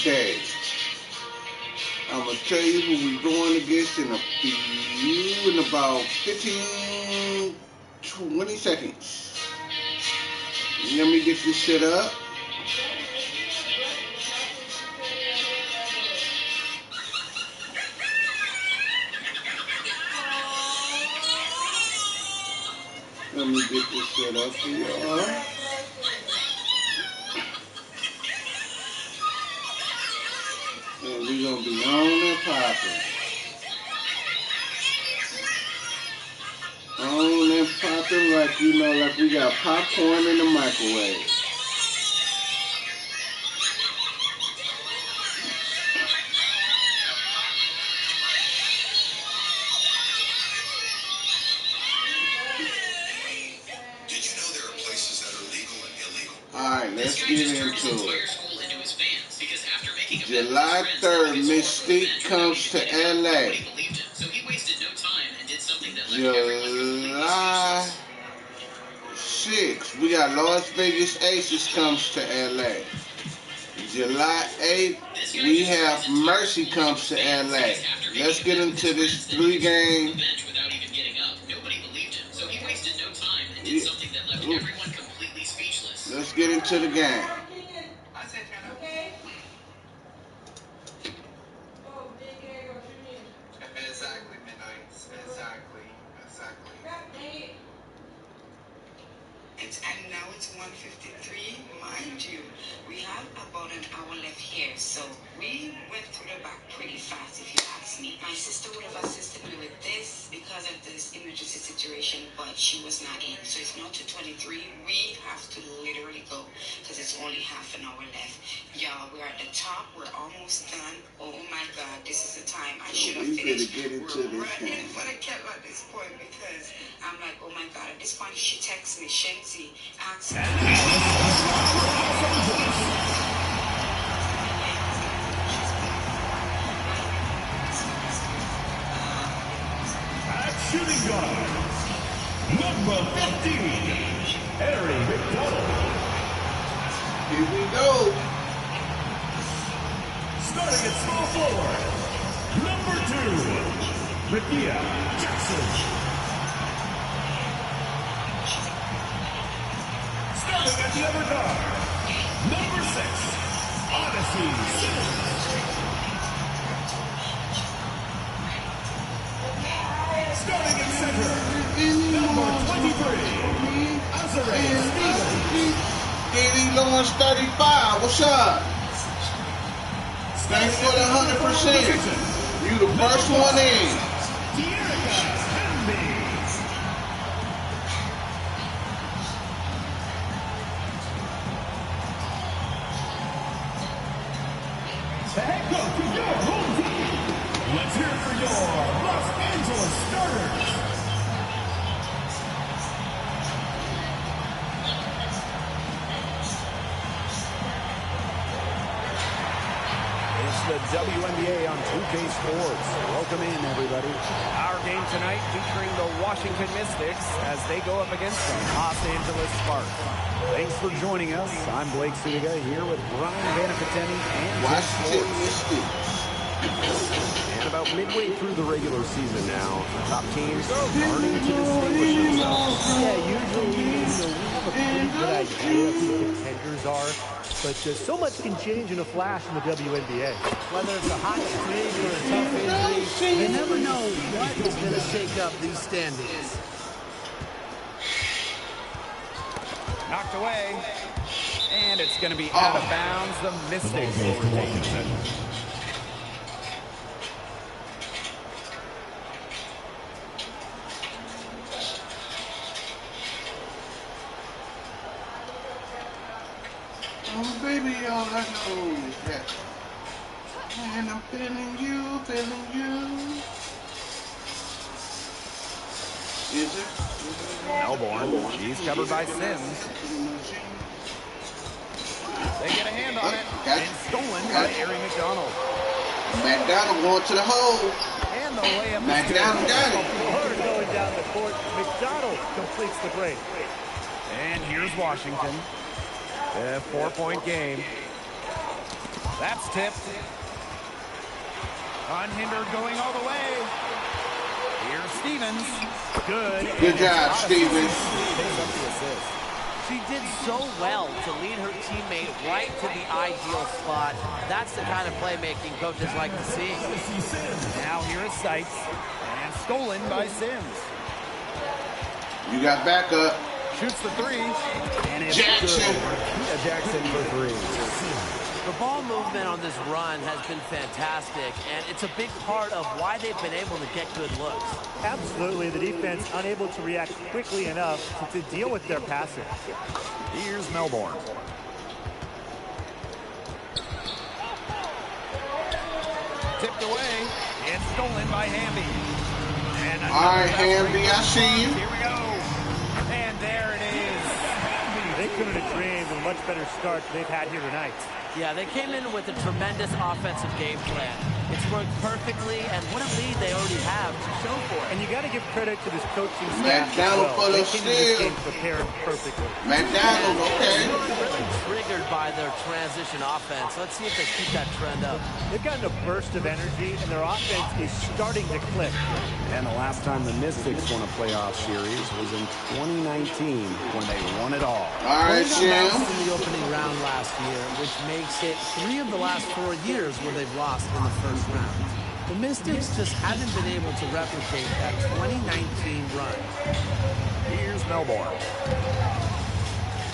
Okay. I'm going to tell you who we're going against in about 15, 20 seconds. Let me get this set up. Let me get this set up for y'all. And we're going to be on and popping. On and popping like, you know, like we got popcorn in the microwave. Did you know there are places that are legal and illegal? Alright, let's get into it. July 3rd, Mystique comes to LA. July 6th, we got Las Vegas Aces comes to LA. July 8th, we have Mercy comes to LA. Let's get into this 3-game. Let's get into the game. Exactly, midnight. Exactly. And now it's 1:53. Mind you, we have about an hour left here, so we went through the back pretty fast, if you ask me. My sister would have assisted me with this because of this emergency situation, but she was not in. So it's now 2:23. We have to literally go because it's only half an hour left. Y'all, we're at the top. We're almost done. Oh my God, this is the time I should have finished. We're running for the kettle at this point because I'm like, oh my God. At this point, she texts me, Shenzi, asks me. At shooting guard, number 15, Harry McDonald. Here we go. Starting at small forward, number 2, Makia Jackson. Starting at the other guard, number 6, Odyssey Simmons. Starting at center, number 23, Azare Stevens. Eddie Lawrence 35, what's up? Thanks for the 100%. You the first one in. The head coach of your home team. Let's hear it for your Los Angeles starters. It's the WNBA on 2K Sports. Welcome in, everybody. Our game tonight featuring the Washington Mystics as they go up against the Los Angeles Sparks. Thanks for joining us. I'm Blake Sudiga here with Brian Vanapateni and Washington Mystics. And about midway through the regular season now, the top teams are starting to distinguish themselves. Yeah, usually we have a pretty good idea of who the contenders are, but so much can change in a flash in the WNBA. Whether it's a hot streak or a tough injury, you never know what is going to shake up these standings. Knocked away, and it's going to be out of bounds. The Mystics will take it. Oh, baby, all I know is that. And I'm feeling you. Is it? Melbourne, she's covered by Sims. They get a hand on it, and stolen by Harry McDonald. McDonald going to the hole. And the layup. McDonald got it. Bird going down the court. McDonald completes the break. And here's Washington. A 4-point game. That's tipped. Unhindered going all the way. Here's Stevens. Good job, Stevens. She did so well to lead her teammate right to the ideal spot. That's the kind of playmaking coaches like to see. Now here is Sykes. And stolen by Sims. You got backup. Shoots the three. And it's Jackson. good. Jackson for three. The ball movement on this run has been fantastic, and it's a big part of why they've been able to get good looks. Absolutely. The defense unable to react quickly enough to deal with their passing. Here's Melbourne. Tipped away. It's stolen by Hamby. All right, Hamby, I see you. Here we go. And there it is. They couldn't have dreamed of a much better start they've had here tonight. Yeah, they came in with a tremendous offensive game plan. It's worked perfectly, and what a lead they already have to show for it. And you got to give credit to this coaching staff as McDonald well. for the They came into this steal. game prepared perfectly. McDonald, okay. Really triggered by their transition offense. Let's see if they keep that trend up. They've gotten a burst of energy, and their offense is starting to click. And the last time the Mystics won a playoff series was in 2019 when they won it all. All right, They got Sam. bounced in the opening round last year, which makes it 3 of the last 4 years where they've lost in the first round. The Mystics just haven't been able to replicate that 2019 run. Here's Melbourne.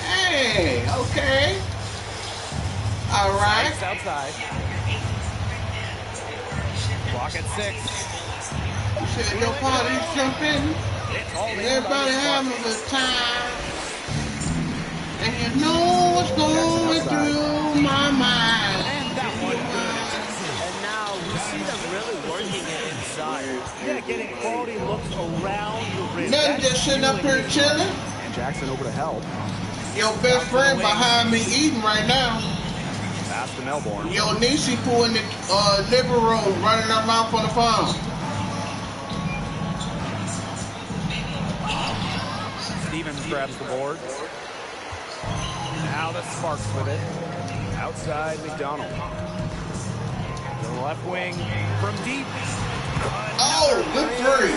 Hey, okay. All right. Sykes outside. Clock at 6. You said your party's jumping. It's all in Everybody by having the a good time. And you know what's going through my mind. And that one good. And now we see them really working it inside. Yeah, getting quality looks around the rim. Nothing, That's just sitting up here really chilling. And Jackson over to help. Your best friend behind me eating right now. Pass to Melbourne. Your niecey poo in the living room running her mouth on the phone. Stevens grabs the board. Now the Sparks with it. Outside McDonald. The left wing from deep. Oh, good three.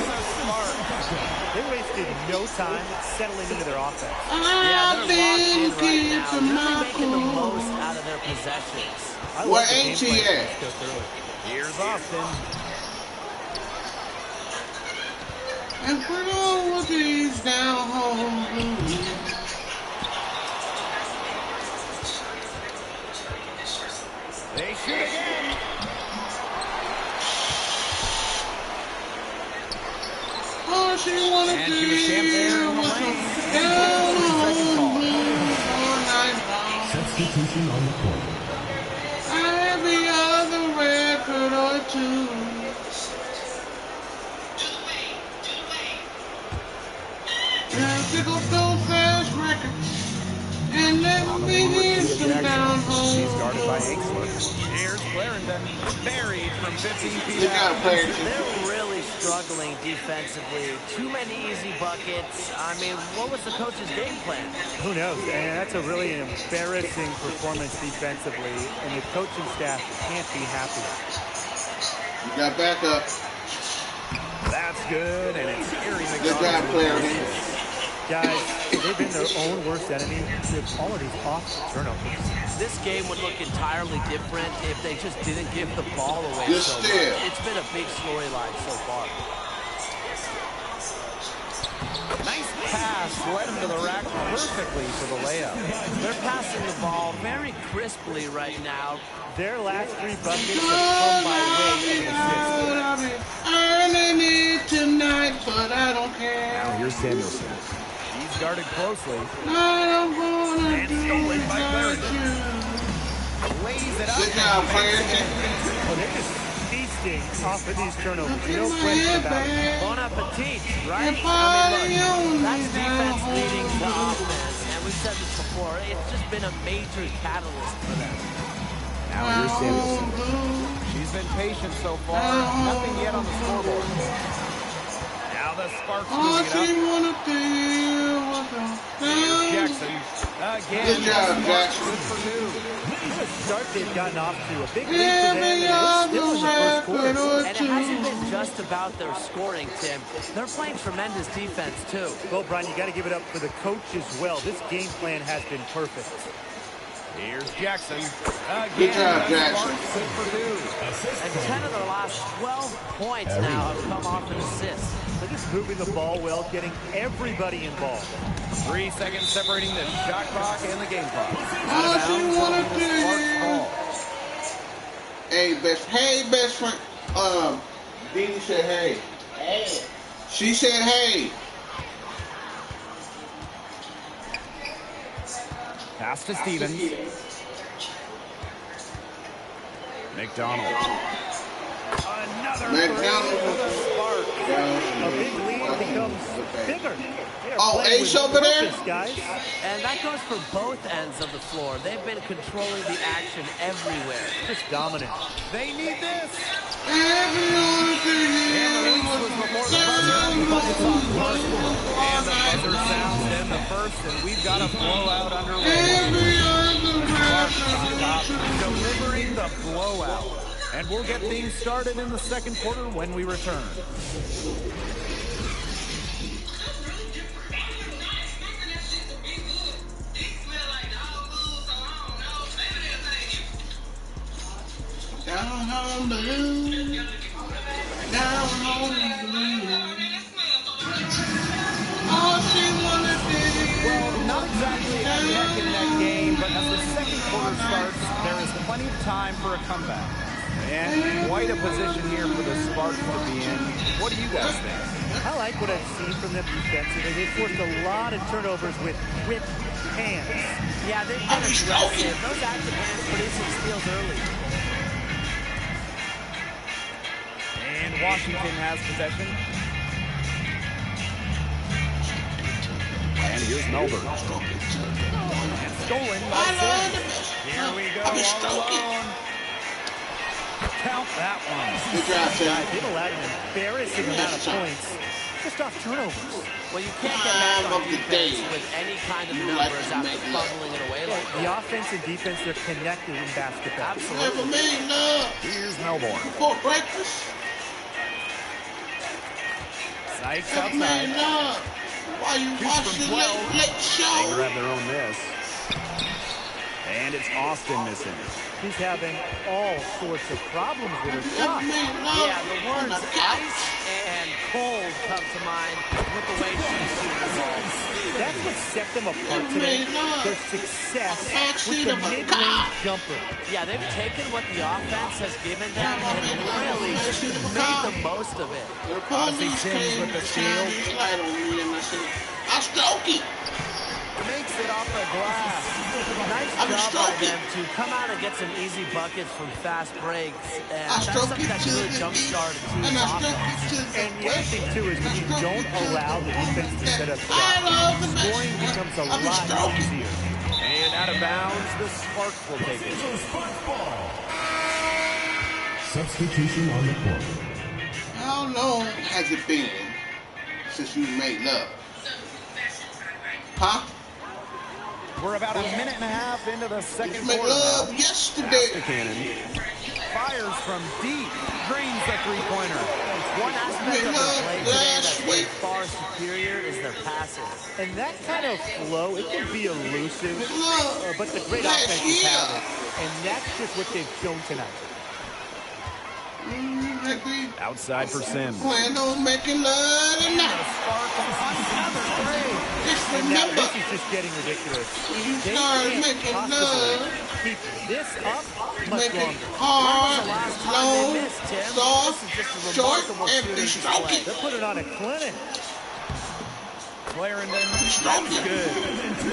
They wasted no time settling into their offense. Yeah, I've they're locked been in right now, keeping really my making the cool. most out of their possessions. I Where like the ain't game he plan. at? Go through it. Here's Austin. And put all these down home. They shoot again. All she wanna And do she was camped there in the was lane. down Second call. all night long. Substitution on the court. Every other record or two. Now pick up those fast records and let me hear some down She's home. guarded by Aikler. Here's Clarendon. Buried from 15 feet Good job, out. players. They're really struggling defensively. Too many easy buckets. I mean, what was the coach's game plan? Who knows? And that's a really embarrassing performance defensively, and the coaching staff can't be happy. You got backup. That's good, and it's Gary Good job, McDonald. Clarendon. Guys, they've been their own worst enemy with all of these off turnovers. This game would look entirely different if they just didn't give the ball away Good so steal. much. It's been a big storyline so far. Nice pass led him to the rack perfectly for the layup. They're passing the ball very crisply right now. Their last 3 buckets have come by way of an assist. I've been earning it tonight, but I don't care. Now here's Samuelson. He's guarded closely. I don't wanna And be stolen by without Clarendon. you. Lays it up. Good job, Clarendon. Well, they're just feasting off of these turnovers. No question about it. Bon appetit, right? And I party mean, on look, that's me defense down leading to home. offense, and we've said this before. It's just been a major catalyst for them. Now here's Samuelson. She's been patient so far. Nothing yet on the scoreboard. Now Now the Sparks All moving she it up. wanna do was Here's Jackson. Again. Good job, Jackson. Good for two. What a start they've gotten off to. A big lead for them, and it's still in the first quarter. And it hasn't been just about their scoring, Tim. They're playing tremendous defense, too. Well, Brian, you got to give it up for the coach as well. This game plan has been perfect. Here's Jackson. Again. Good job, Jackson. Good for two. And 10 of their last 12 points now have come off an assist. They're just moving the ball well, getting everybody involved. 3 seconds separating the shot clock and the game clock. All Out of she bounds wanna on the Sparks ball. Hey, best friend. Dee Dee said hey. Hey. She said hey. Pass to Stevens. McDonald. Another McDonald. three for the Sparks. A big lead becomes bigger. They are Oh, playing Ace with over there? purpose, guys. And that goes for both ends of the floor. They've been controlling the action everywhere. Just dominant. They need this. Everyone to And the release was before the buzzer. The bucket's on first. And the buzzer sounds in the first, and we've got a blowout underway. Sparks on top, delivering the blowout. And we'll get things started in the second quarter when we return. Down on the blue. Down on the blue. All she wanna do. Well, not exactly neck in that game, but as the second quarter starts, there is plenty of time for a comeback. And quite a position here for the Sparks to be in. What do you guys think? I like what I've seen from them defensively. They forced a lot of turnovers with whipped hands. Yeah, they've been aggressive. Those active hands producing steals early. And Washington has possession. And here's Melbourne. And stolen by Sims. Here we go, all alone. Count that one. Good job, Guys, Sam. they've allowed an embarrassing amount of points just off turnovers. Well, you can't get back Time on of the defense day. with any kind of You like numbers to after make love. fumbling it away like The that. offense and defense, they're connected in basketball. Never Absolutely. made love Here's Melbourne. before breakfast. Sykes Never made outside. love while you Shoots watch from the 12. late They show. grab their own miss. And it's Austin missing. He's having all sorts of problems with his Never shot. made love Yeah, the on words the couch. ice and cold come to mind with the way she's shooting the ball. That's what set them apart today. Their success with the mid-range jumper. Yeah, they've taken what the offense has given them and really made the most of it. The Odyssey police Sims came with the to steal. shine his light on me and I said, I'll stroke it. Makes it off the glass. Nice I'm job by stroking. them to come out and get some easy buckets from fast breaks. And I that's stroke something it that to can really the jumpstart a east, team's and I stroke offense. it to the And the other west. thing, too, is when you don't allow the defense to set up I shots, love the best. scoring becomes a I'm lot stroking. easier. And out of bounds, the Sparks will take it. Substitution on the court. How long has it been since you made love? Huh? We're about a minute and a half into the You second made quarter love now. yesterday. Cannon fires from deep, drains the three-pointer. One aspect of their play today Last that's week. far superior is their passes. And that kind of flow, it can be elusive, Love but the great last offenses year. have it. And that's just what they've shown tonight. Outside for Sims. Plan on making love tonight. Just And now remember, this is just getting ridiculous. when you They start can't making possibly love, keep this up much make it longer. hard, last time they long, missed, Tim? soft, This is just a short, remarkable and shooting be display. stroking. They're putting on a clinic. Clarendon, Stroking. good.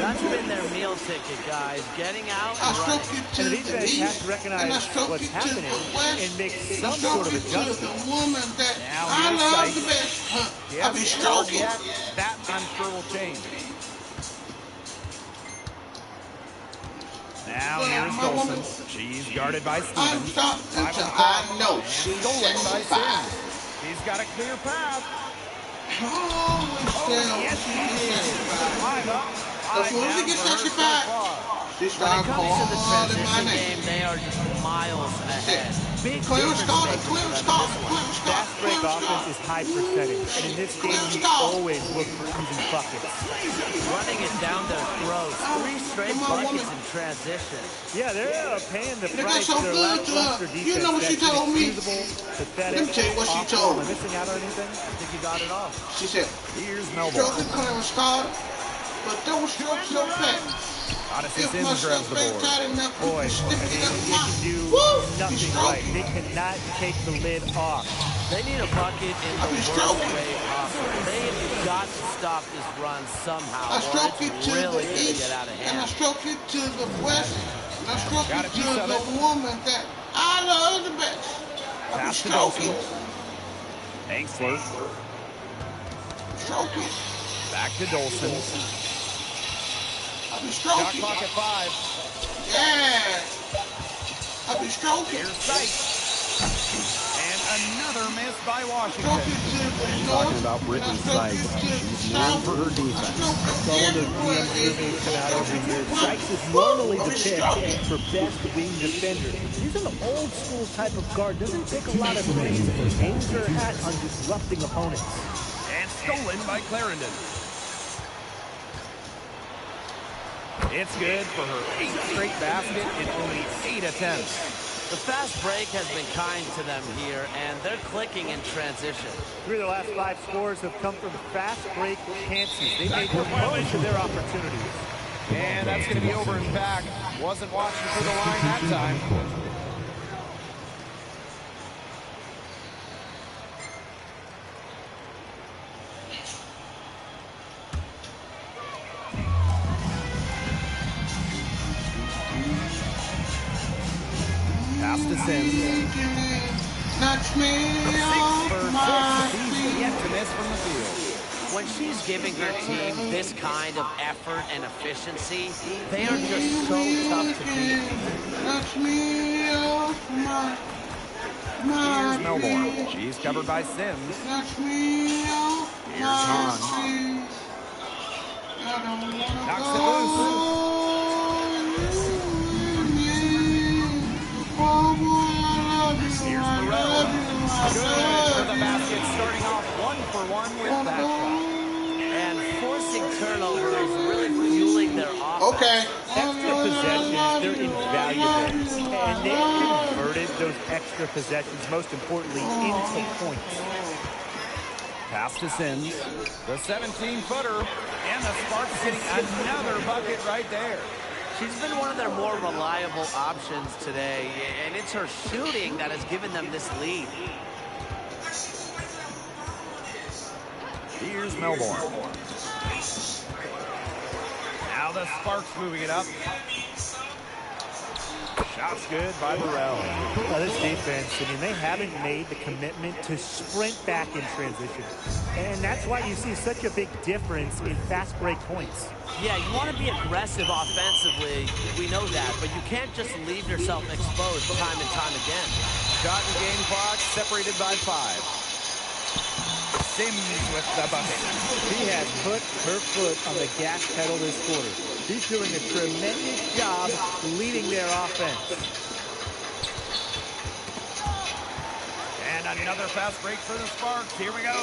That's been their meal ticket, guys. Getting out I and stroke running. it to And the the defense has east, to recognize and I stroke what's it to happening the west. and make I some stroke sort of it to adjustment. the woman that Now I here's love Sykes. the best. He I be hasn't scored stroking. yet. That, I'm sure, will change. Now here's my woman. Dolson. She's guarded by I'm Stevens. stopped Five until on the I clock. know And she's stolen by satisfied. Sims. He's got a clear path. Yes, he did. As soon as he gets sanctified, she When it started comes to the calling my transition name. game, they are just miles ahead. Big Clarence difference Carter, making for Clarence them in this Carter, one. Clarence Carter, Fast break Clarence offense Carter. is high percentage, and in this game, you always look for easy buckets. Running it down their throats. 3 straight Come on, buckets woman. in transition. Yeah, they're paying the They got price so for their good to lackluster her. defense. You know what she That's told me? inexcusable, pathetic, Let me tell you what she awful. told Am I me. missing out on anything? I think you got it all. She said, Here's stroke Melbourne. it, Clarence Carter, but don't stroke so fast. Odyssey If my Sims grabs stuff the ain't board. tight enough, you Boy, can slip it up they my can do woo! nothing Be right. stroking. They cannot take the lid off. They need a bucket in I the be worst stroking. way possible. They have got to stop this run somehow, I or stroke it it's to really the going to east, get out of and I hand. stroke it to the west, and I stroke Got it a to piece of the it. woman that I love the best. I be Pass to stroking, Angsler. stroking. Back to Dolson. I be Shot stroking. clock at 5. Yeah. I be stroking. Here's Sykes. And another miss by Stroke Washington. it to the north. Talking about and I Brittany stroke Sykes. it to the She's known south. for her I defense. stroke it All of those everywhere. GM surveys come out every year. Sykes is normally the pick for best wing defender. He's an old school type of guard. Doesn't take a lot of things. Hangs her hat on disrupting opponents. And stolen by Clarendon. It's good for her 8th straight basket in only 8 attempts. The fast break has been kind to them here, and they're clicking in transition. 3 of their last 5 scores have come from fast break chances. They made the most of their opportunities. And that's going to be over and back. Wasn't watching for the line that time. Pass to Sims. Knocks me 6 off for 6. my He's feet. yet to miss from the field. When she's giving her team this kind of effort and efficiency, they are just so tough to beat. Knocks me off my Here's feet. Melbourne. She's covered by Sims. Knocks me off Here's my Hahn. feet. I don't wanna Knocks it go. loose. Oh, boy, I love you. Here's I Morel. love you. I Good love for you. the basket, starting off 1 for 1 with that shot. And forcing turnovers, really fueling their offense. Okay. Extra possessions, they're invaluable. And they've converted those extra possessions, most importantly, into points. Pass to Sims. The 17-footer. And the Sparks getting another bucket right there. She's been one of their more reliable options today, and it's her shooting that has given them this lead. Here's Melbourne. Now the Sparks moving it up. Shots good by Burrell. Now this defense, I mean, they haven't made the commitment to sprint back in transition. And that's why you see such a big difference in fast break points. Yeah, you want to be aggressive offensively, we know that, but you can't just leave yourself exposed time and time again. Shot and game clock separated by 5. Sims with the bucket. She has put her foot on the gas pedal this quarter. She's doing a tremendous job leading their offense. And another fast break for the Sparks. Here we go.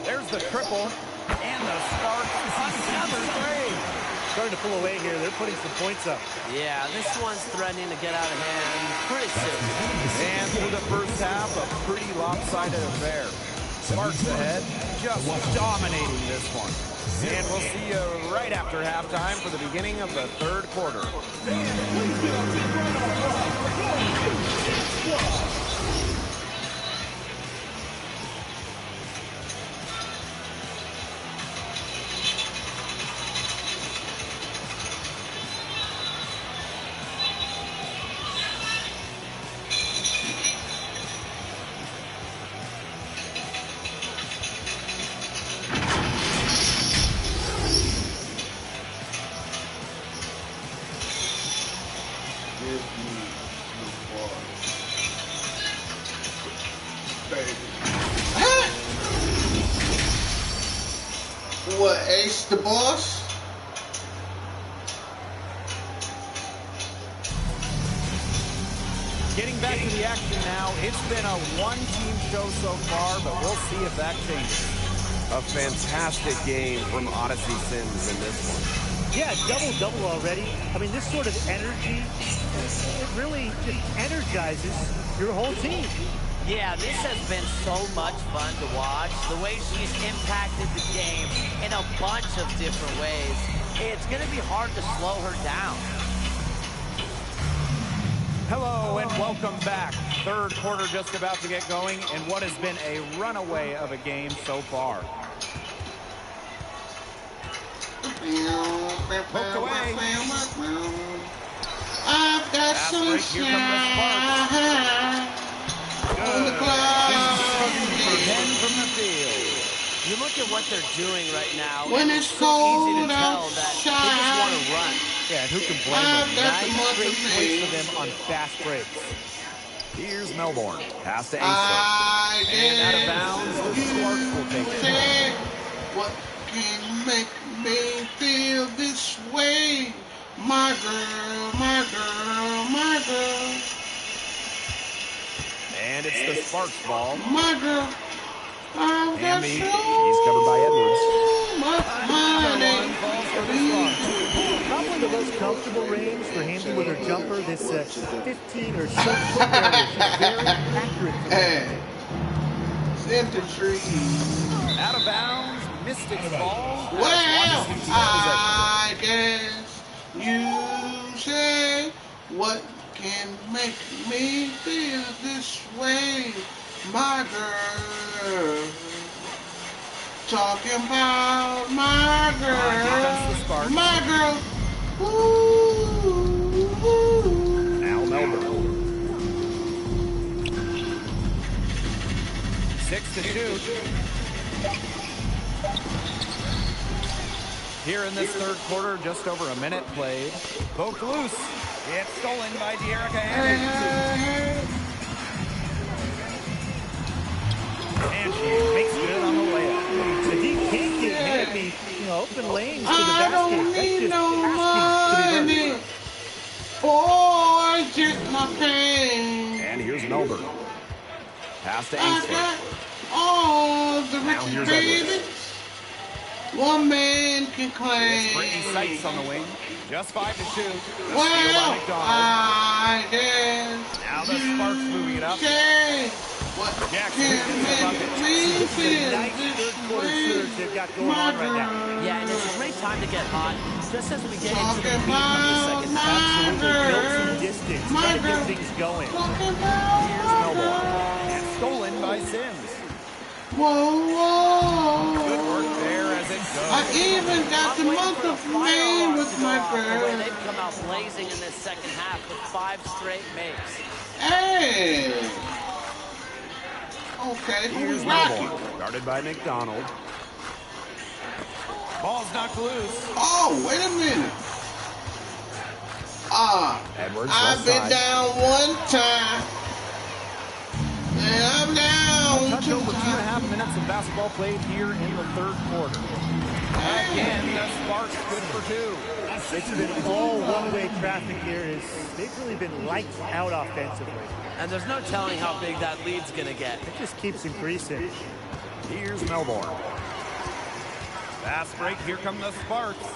There's the triple. And the Sparks, another three. Starting to pull away here. They're putting some points up. Yeah, this one's threatening to get out of hand pretty soon. And through the first half, a pretty lopsided affair. Sparks ahead, just dominating this one. And we'll see you right after halftime for the beginning of the third quarter. what, Ace the Boss? Getting back to the action now. It's been a one-team show so far, but we'll see if that changes. A fantastic game from Odyssey Sims in this one. Yeah, double-double already. I mean, this sort of energy, it really just energizes your whole team. Yeah, this has been so much fun to watch. The way she's impacted the game in a bunch of different ways. It's going to be hard to slow her down. Hello and welcome back. Third quarter just about to get going in what has been a runaway of a game so far. Poked away. I've got Fast some break. Here come the Sparks. on the clock. From the field. You look at what they're doing right now. When it's it's so easy to cold tell that they just want to run. Yeah, and who can blame them? I've got the 9 month straight of points May. for them on fast breaks. Here's Melbourne. Pass to Acer. I And out of bounds, the Sparks will take it. said, what can make me feel this way? My girl, my girl, my girl, And it's the Sparks ball. my girl. I've got Hammy. so He's covered by Edwards. much money. Probably the most comfortable range for Hamby with her jumper. This 15 or so foot area. She's very accurate. Hey, center tree. Out of bounds, Mystics ball. Well, I guess you say, what can make me feel this way? My girl, talking about my girl, my girl. Ooh. Now Melbourne. 6 to shoot. Here in this third quarter, just over a minute played. Poked loose. It's stolen by De'Erica Henderson. And she makes good on the layup. If he can't get Hamby, open lanes to the I don't basket, need that's no just asking to be money. heard. Boy, just my pain. And here's Melbourne. Pass to I Acer. got all the Now riches, here's baby. Edwards. One man can It's claim. Brittany Sykes on the wing. Just 5 to shoot. Well, McDonald. I guess Now the Sparks moving it up. say what Jackson can gets the make bucket. me feel Nice third quarter surge this they've got way, going my on right now. girl. Yeah, and it's a great time to get hot, just as we get into the Talking meat of the about second my half. Absolutely. Build some girl. distance. My Try to girl. get things going. Talking about my girl. And stolen by Sims. Whoa, whoa. Good work there as it I goes. even got the I'm waiting month for the of May fireworks with to go my off, the way girl. they've come out blazing in this second half with 5 straight makes. Hey. Okay, Here's who's rocking? Melbourne. Guarded by McDonald. Ball's knocked loose. Oh, wait a minute. Edwards I've left been side. down one time. And I'm down Touch two over 2.5 times. minutes of basketball played here in the third quarter. Again, the Sparks good for 2. It's been all one-way traffic here. They've really been lights out offensively. And there's no telling how big that lead's going to get. It just keeps increasing. Here's Melbourne. Fast break, here come the Sparks.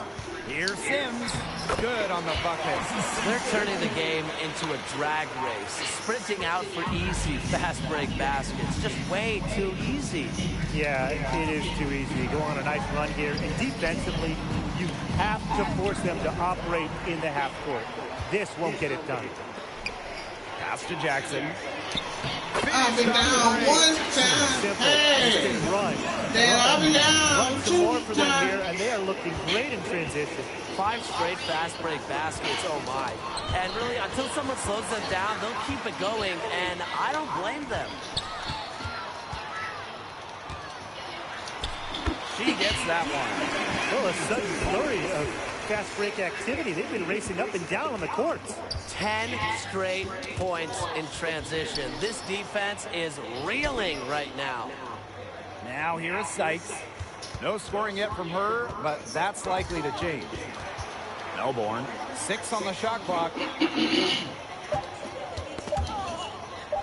Here's Sims. Good on the bucket. They're turning the game into a drag race, sprinting out for easy fast break baskets. Just way too easy. Yeah, it is too easy. Go on a nice run here. And defensively, you have to force them to operate in the half court. This won't get it done. Pass to Jackson. I've been down one time. Simple. Hey. Just run. Then I've been down Run some more two for them here, times. and they are looking great in transition. 5 straight fast break baskets, oh my. And really, until someone slows them down, they'll keep it going, and I don't blame them. She gets that one. Well, a sudden flurry of fast break activity. They've been racing up and down on the courts. 10 straight points in transition. This defense is reeling right now. Now here is Sykes. No scoring yet from her, but that's likely to change. Melbourne, 6 on the shot clock.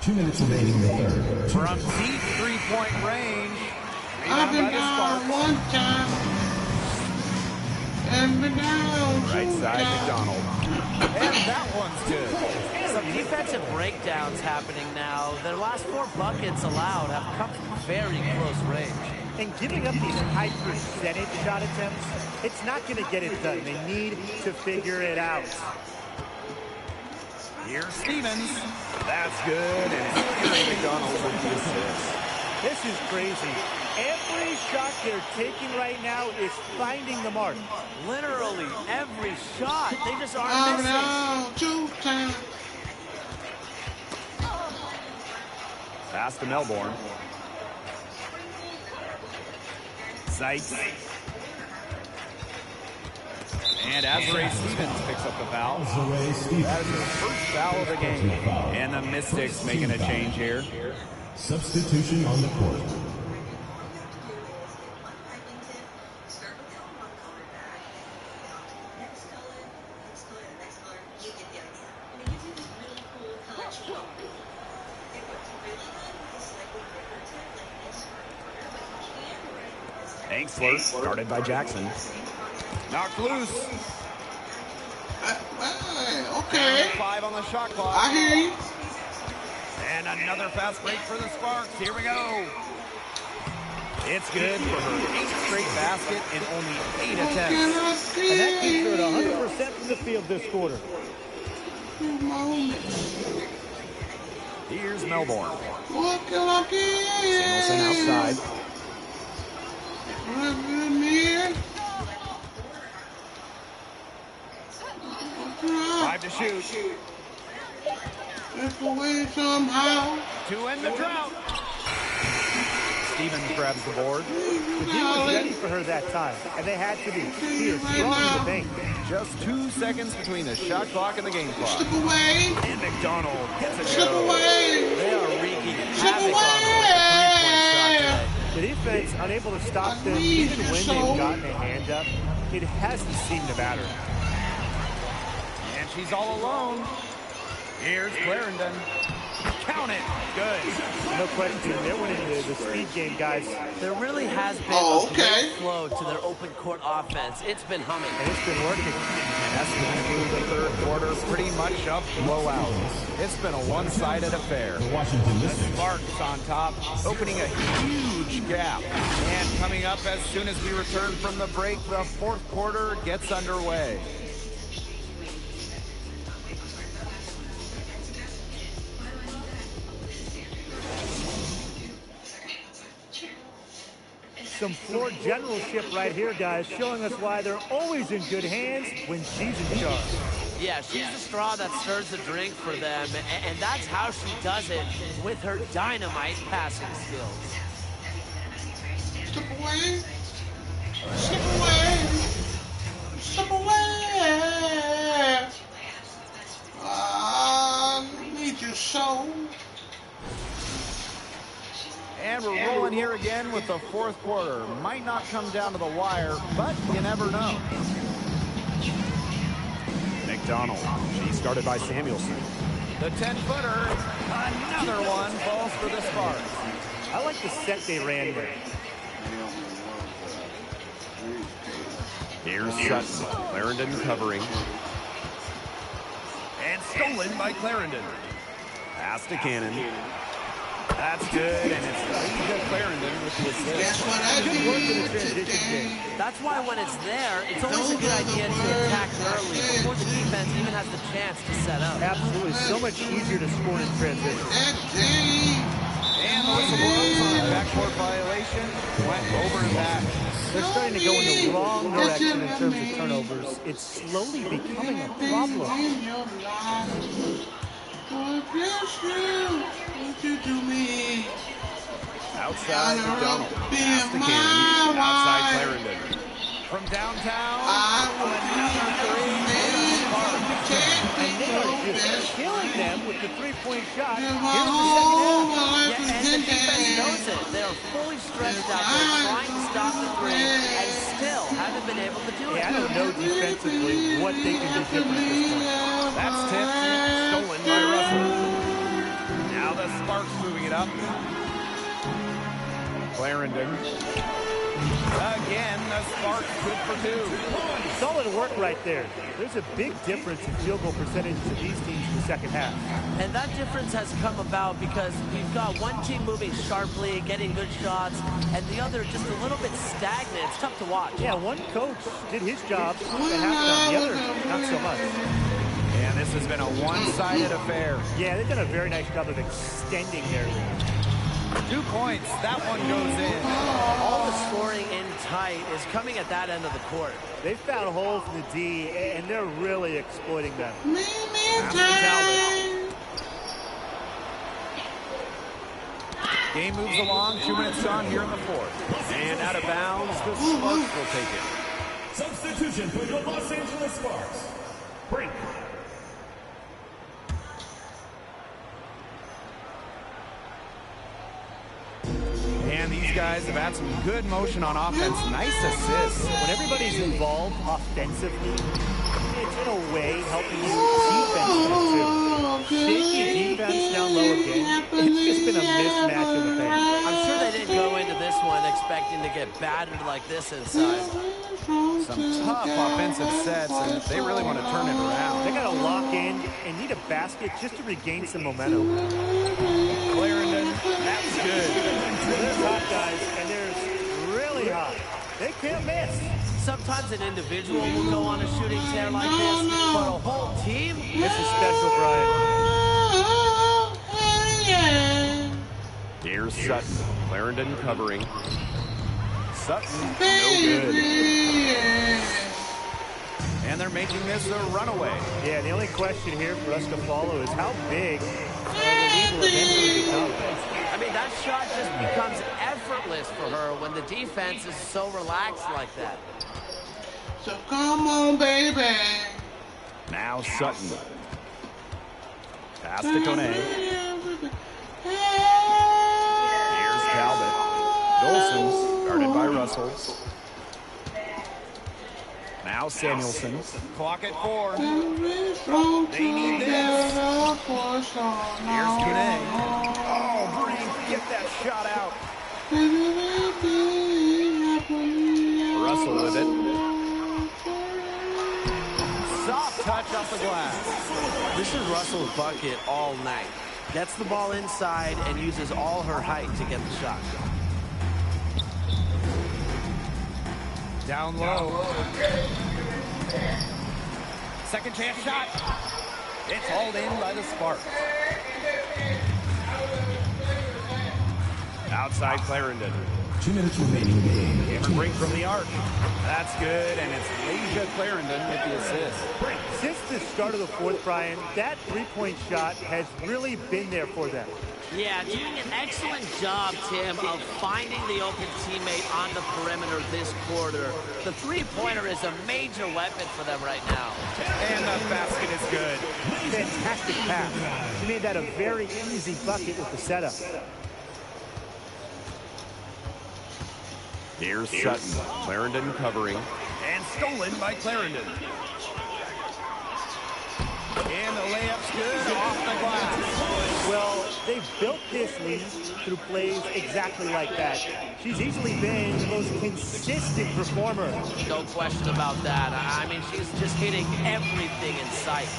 2 minutes remaining in the third. From deep three-point range. I've been Rebound by the down Sparks. one time. And been down Right two side, times. McDonald. And that one's good. Some defensive breakdowns happening now. Their last 4 buckets allowed have come from very close range. And giving up these high percentage shot attempts, it's not going to get it done. They need to figure it out. Here's Stevens. That's good. And Henry McDonald with the assist. This is crazy. Every shot they're taking right now is finding the mark. Literally every shot. They just aren't I've been missing. down 2 times. Pass to Melbourne. Seitz. And Azrae Stevens picks up the foul. Azrae Stevens. That is her first foul of the game. And the Mystics making a change here. Substitution on the court. Angsler, started by Jackson. Knocked loose. Okay. 5 on the shot clock. I hear you. And another fast break for the Sparks. Here we go. It's good for her 8th straight basket in only 8 What attempts. can I see? And that keeps her at 100% from the field this quarter. Here's Melbourne. What can I get? Samuelson outside. Livin here. 5 to shoot. It's away somehow. To end the drought. Stevens grabs the board. The D was ready for her that time, and they had to be. She is strong in the paint. Just 2 seconds between the shot clock and the game clock. Slip away. And McDonald gets it Slip go. away. They are wreaking Slip havoc on away. her with the three-point shot today. The defense unable to stop them I need even you when so. they've gotten a hand up. It hasn't seemed to matter. And she's all alone. Here's Clarendon. Count it. Good. No question, they're winning the speed game, guys. There really has been Oh, a okay. great flow to their open court offense. It's been humming. And it's been working. And that's going to conclude the third quarter. Pretty much a blowout. It's been a one-sided affair. The Washington Mystics. Sparks on top, opening a huge gap. And coming up as soon as we return from the break, the fourth quarter gets underway. Some floor generalship right here, guys, showing us why they're always in good hands when she's in charge. Yeah, she's the straw that stirs the drink for them, and that's how she does it with her dynamite passing skills. Slip away. Slip away. Slip away. I need your soul. And we're rolling here again with the fourth quarter. Might not come down to the wire, but you never know. McDonald. She started by Samuelson. The 10-footer. Another one falls for the Sparks. I like the set they ran there. Here's Sutton. Clarendon covering. And stolen by Clarendon. Pass to Cannon. That's good, and it's Asia Clarendon with the assist. That's what I Good work in the did transition today. game. That's why when it's there, it's always a good idea to attack early before the defense even has the chance to set up. Absolutely, so much easier to score in transition. That team. And the whistle blows on a backcourt violation. Went over and back. They're starting to go in the wrong direction in terms of turnovers. It's slowly becoming a problem. Outside McDonald. Pass to Cannon. Outside Clarendon. From downtown. Another three. And they are just killing them with the three-point shot. Here's the second half. Yeah, and the defense knows it. They are fully stretched out there trying to stop the three, do it. Yeah, I don't know defensively what they can do different at this point. That's tipped, stolen by Russell. Now the Sparks moving it up. Clarendon. Again, the Sparks good for 2. Solid work right there. There's a big difference in field goal percentages of these teams in the second half. And that difference has come about because we've got one team moving sharply, getting good shots, and the other just a little bit stagnant. It's tough to watch. Yeah, one coach did his job at halftime, the other not so much. And this has been a one-sided affair. Yeah, they've done a very nice job of extending their lead. 2 points. That one goes in. All the scoring in tight is coming at that end of the court. They've found holes in the D, and they're really exploiting them. Game moves along. 2 minutes gone here in the 4th. And out of bounds, the Sparks will take it. Substitution for the Los Angeles Sparks. Break. And these guys have had some good motion on offense. Nice assists. When everybody's involved offensively, it's in a way helping you defensively too. Shaky defense down low again. It's just been a mismatch in the paint. I'm sure they didn't go into this one expecting to get battered like this inside. Some tough offensive sets, and they really want to turn it around. They got to lock in and need a basket just to regain some momentum. Clarendon, that's good. There's hot guys, and there's really hot. They can't miss. Sometimes an individual will go on a shooting tear like this, but a whole team? This is special, Brian. Here's Sutton. Clarendon covering. Sutton, no good. And they're making this a runaway. Yeah, the only question here for us to follow is how big the lead will eventually become. I mean, that shot just becomes effortless for her when the defense is so relaxed like that. So come on, baby. Now Sutton. Pass to Kone. Here's Talbot. Dolson, guarded by Russell. Now Samuelson. Clock at 4. They need this. Here's Kone. Oh, Brink, get that shot out. Russell with it. Soft touch off the glass. This is Russell's bucket all night. Gets the ball inside and uses all her height to get the shot. Down low. Second chance shot. It's hauled in by the Sparks. Outside Clarendon. 2 minutes remaining in the game. Hammer break from the arc. That's good, and it's Leisha Clarendon with the assist. Since the start of the 4th, Brian, that three-point shot has really been there for them. Yeah, doing an excellent job, Tim, of finding the open teammate on the perimeter this quarter. The three-pointer is a major weapon for them right now. And the basket is good. Fantastic pass. She made that a very easy bucket with the setup. Here's Sutton. Clarendon covering. And stolen by Clarendon. And the layup's good off the glass. Well, they've built this lead through plays exactly like that. She's easily been the most consistent performer. No question about that. I mean, she's just hitting everything in sight.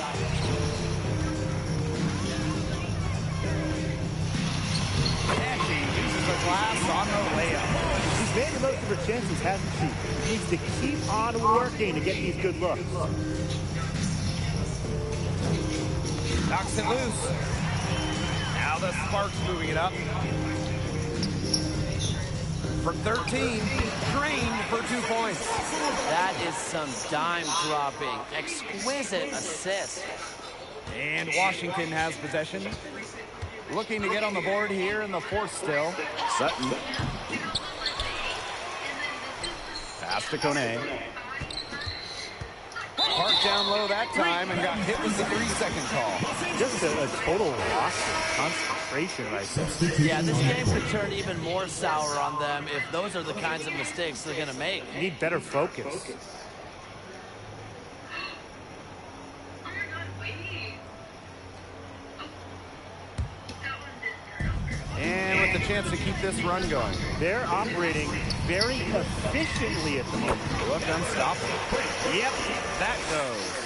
And she uses the glass on the layup. She's made the most of her chances, hasn't she? She needs to keep on working to get these good looks. Knocks it loose. Now the Sparks moving it up. For 13, drained for 2 points. That is some dime dropping. Exquisite assist. And Washington has possession. Looking to get on the board here in the 4th still. Sutton. Pass to Kone. Park down low that time and got hit with the 3-second call. Just a total loss of concentration right there. Yeah, this game could turn even more sour on them if those are the kinds of mistakes they're going to make. You need better focus. chance to keep this run going. They're operating very efficiently at the moment. Look unstoppable. Yep, that goes.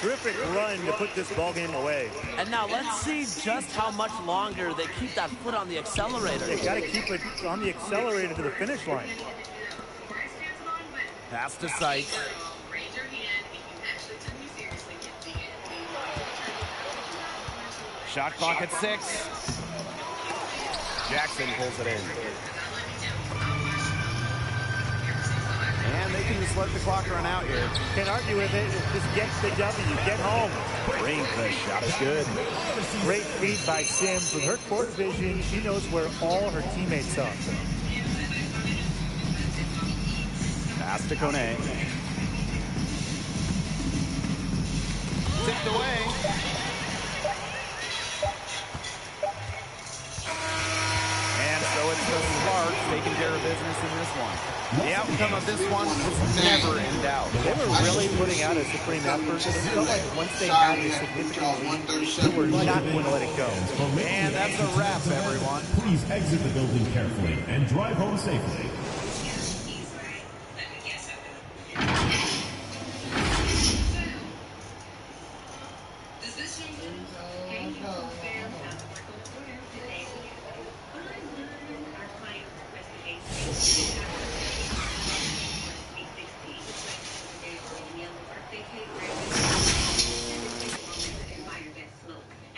Terrific run to put this ball game away. And now let's see just how much longer they keep that foot on the accelerator. They got to keep it on the accelerator to the finish line. Pass to Sykes. Shot clock at 6. Jackson pulls it in. And they can just let the clock run out here. Can't argue with it. Just get the W. Get home. Green, the shot is good. Great feed by Sims. With her court vision, she knows where all her teammates are. Pass to Kone. Tipped away. And so it's the Sparks taking care of business in this one. The outcome of this one was never in doubt. They were really putting out a supreme effort. It felt like once they had a significant lead, they were not going to let it go. And that's a wrap, everyone. Please exit the building carefully and drive home safely.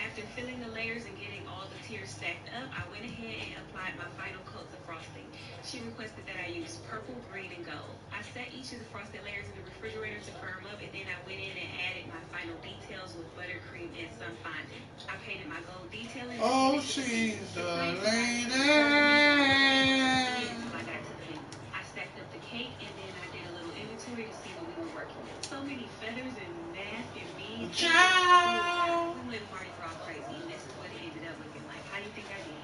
After filling the layers and getting all the tiers stacked up, I went ahead and applied my final coats of frosting. She requested that I use purple, green, and gold. I set each of the frosted layers in the refrigerator to firm up, and then I went in and added my final details with buttercream and some fondant. I painted my gold detailing. Oh, she's a lady. I stacked up the cake, and then I did a little inventory to see what we were working with. So many feathers and math and beads. Ciao. We went Mardi Gras crazy, and this is what it ended up looking like. How do you think I did?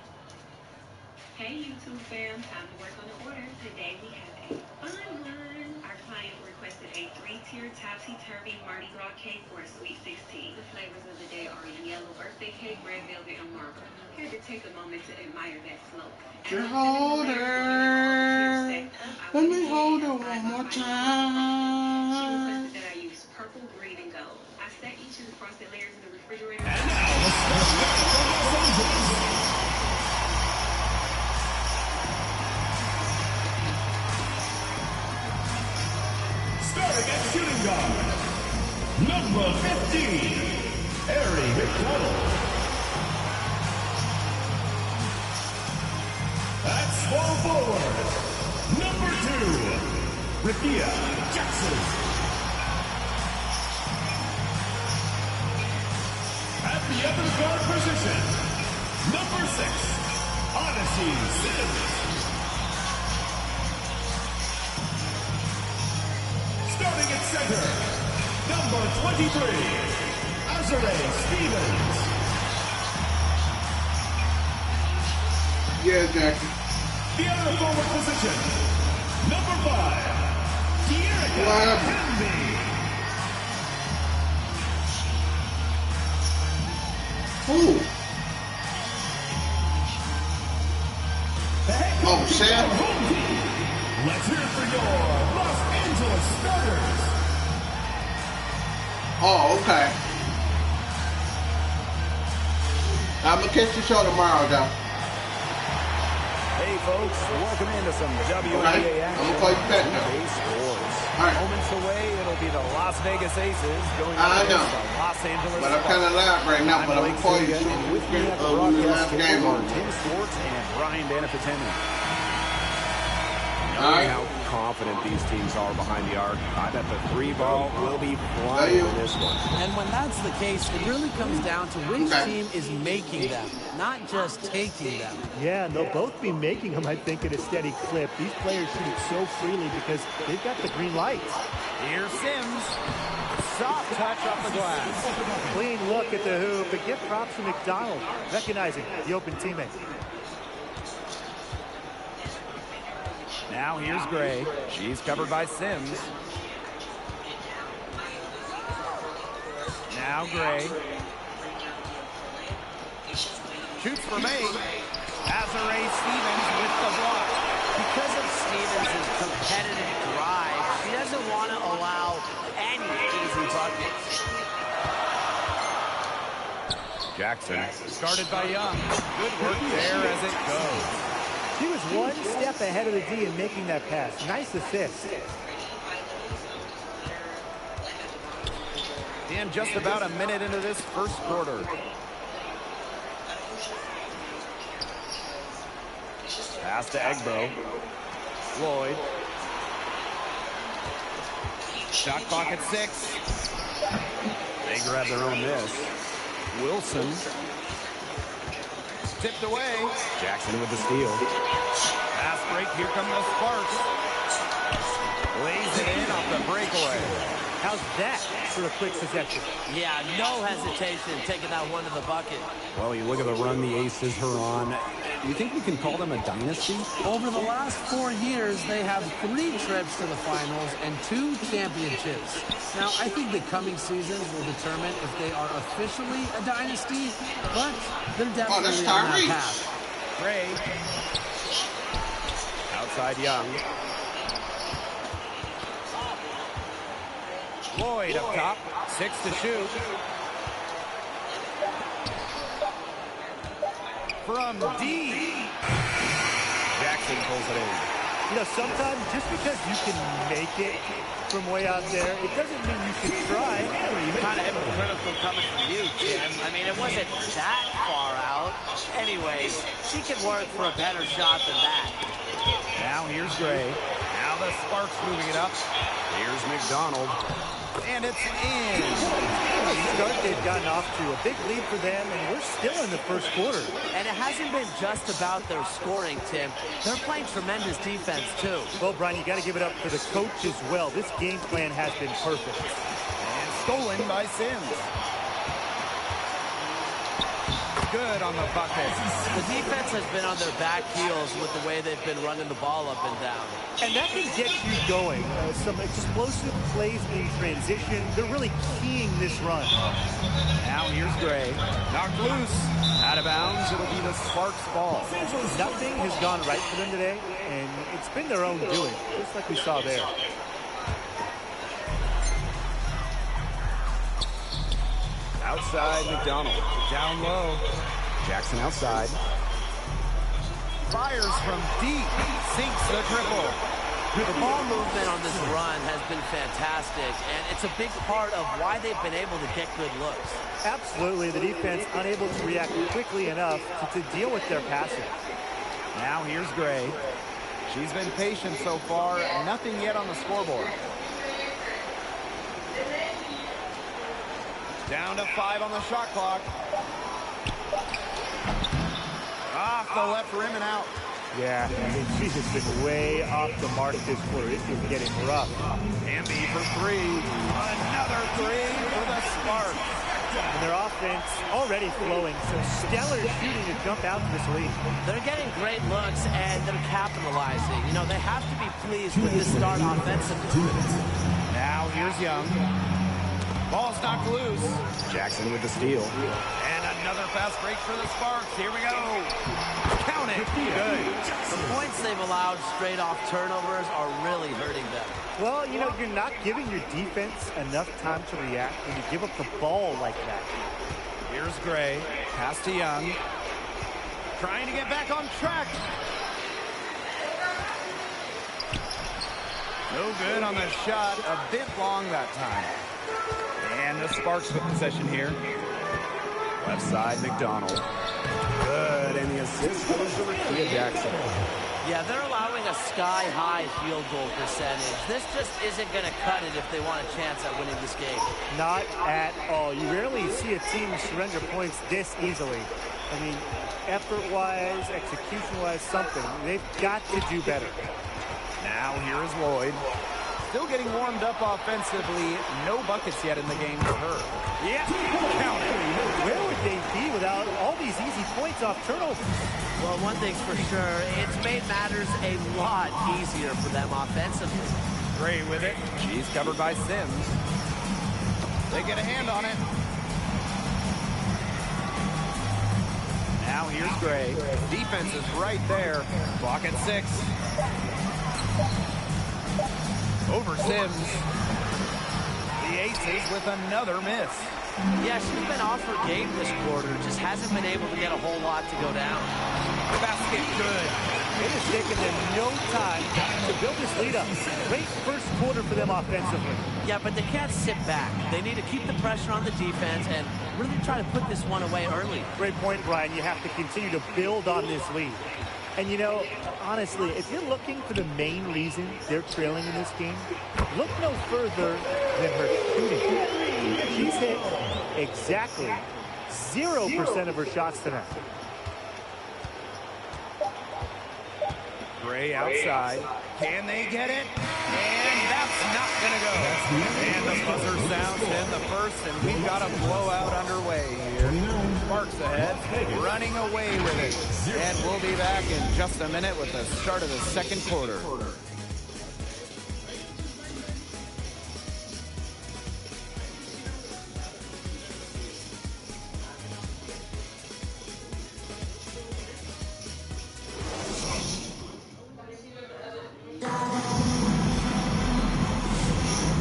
Hey YouTube fam, time to work on the order. Today we have a fun one. Our client requested a 3-tier topsy-turvy Mardi Gras cake for a Sweet 16. The flavors of the day are yellow birthday cake, red velvet, and marble. Had to take a moment to admire that slope. Just hold her. Let me hold her one more time. She requested that I use purple, green, and gold. I set each of the frosted layers in the refrigerator. And now, let's starting at shooting guard, number 15, Harry McDonald. At small forward, number 2, Rakia Jackson. At the other guard position, number 6, Odyssey Sims. Starting at center, number 23, Azure Stevens. Yeah, Jackie. The other forward position, number 5, Tierra Henry. Who? Oh, Sam. Let's hear it for your Los Angeles starters. Oh, okay. I'm gonna catch the show tomorrow, though. Hey, folks, welcome into some WNBA action. I'm gonna call you back now. WNBA Sports. All right. Moments away, it'll be the Las Vegas Aces going I against know. the Los Angeles But I'm kind of loud right now, but I'm gonna call you soon. And with me at the When we broadcast have game table are on. Tim Swartz and Brian Danifitemi. All right. How confident these teams are behind the arc. I bet the 3 ball will be flying in this one. And when that's the case, it really comes down to which Okay. team is making them, not just taking them. Yeah, and they'll both be making them, I think, at a steady clip. These players shoot it so freely because they've got the green lights. Here's Sims. Soft touch off the glass. Clean look at the hoop, but give props to McDonald, recognizing the open teammate. Now here's Gray. She's covered by Sims. Now Gray. Shoots for May. Azuré Stevens with the block. Because of Stevens' competitive drive, she doesn't want to allow any easy buckets. Jackson started by Young. Good work there as it goes. She was one step ahead of the D in making that pass. Nice assist. And just about a minute into this first quarter. Pass to Egbo. Lloyd. Shot clock at 6. They grab their own miss. Wilson. Tipped away. Jackson with the steal. Pass break. Here come the Sparks. Lays it in off the breakaway. How's that for a quick possession? Yeah, no hesitation taking that one to the bucket. Well, you look at the run the Aces are on. Do you think we can call them a dynasty? Over the last 4 years, they have 3 trips to the finals and 2 championships. Now, I think the coming seasons will determine if they are officially a dynasty, but they're definitely on that path. Gray. Outside Young. Lloyd up top. 6 to shoot. From D. Jackson pulls it in. You know, sometimes just because you can make it from way out there, it doesn't mean you should try. Kind of hypocritical coming from you, Tim. I mean, it wasn't that far out. Anyways, she can work for a better shot than that. Now here's Gray. Now the Sparks moving it up. Here's McDonald. And it's in. The start they've gotten off to, a big lead for them, and we're still in the first quarter. And it hasn't been just about their scoring, Tim. They're playing tremendous defense, too. Well, Brian, you got to give it up for the coach as well. This game plan has been perfect. And stolen by Sims. Good on the bucket. The defense has been on their back heels with the way they've been running the ball up and down. And that can get you going. Some explosive plays in transition. They're really keying this run. Now here's Gray. Knocked loose. Out of bounds. It'll be the Sparks ball. Nothing has gone right for them today, and it's been their own doing, just like we saw there. Outside McDonald. Down low. Jackson outside. Fires from deep. Sinks the triple. The ball movement on this run has been fantastic, and it's a big part of why they've been able to get good looks. Absolutely. The defense unable to react quickly enough to deal with their passing. Now here's Gray. She's been patient so far. Nothing yet on the scoreboard. Down to 5 on the shot clock. Off the left rim and out. Yeah, I mean, she's just been way off the mark this quarter. It is getting rough. Amby for 3. Another 3 for the Sparks. And their offense already flowing, so stellar shooting to jump out to this lead. They're getting great looks, and they're capitalizing. You know, they have to be pleased with this start offensively. Now here's Young. Ball's knocked loose. Jackson with the steal. And another fast break for the Sparks. Here we go. Count it. Good. The points they've allowed straight off turnovers are really hurting them. Well, you know, you're not giving your defense enough time to react when you give up the ball like that. Here's Gray. Pass to Young. Trying to get back on track. No good on the shot. A bit long that time. And the Sparks with possession here. Left side, McDonald. Good, and the assist goes to Rikia Jackson. Yeah, they're allowing a sky-high field goal percentage. This just isn't going to cut it if they want a chance at winning this game. Not at all. You rarely see a team surrender points this easily. I mean, effort-wise, execution-wise, something. They've got to do better. Now here is Lloyd. Still getting warmed up offensively. No buckets yet in the game for her. Yeah, count it. Where would they be without all these easy points off turnovers? Well, one thing's for sure, it's made matters a lot easier for them offensively. Gray with it. She's covered by Sims. They get a hand on it. Now here's Gray. Defense is right there. Clock at 6. Over Sims. The Aces with another miss. Yeah, she's been off her game this quarter. Just hasn't been able to get a whole lot to go down. Basket good. It has taken them no time to build this lead up. Great first quarter for them offensively. Yeah, but they can't sit back. They need to keep the pressure on the defense and really try to put this one away early. Great point, Brian. You have to continue to build on this lead. And, you know, honestly, if you're looking for the main reason they're trailing in this game, look no further than her shooting. She's hit exactly 0% of her shots tonight. Gray outside. Can they get it? And that's not going to go. And the buzzer sounds in the first, and we've got a blowout underway here. Sparks ahead, running away with it. And we'll be back in just a minute with the start of the second quarter.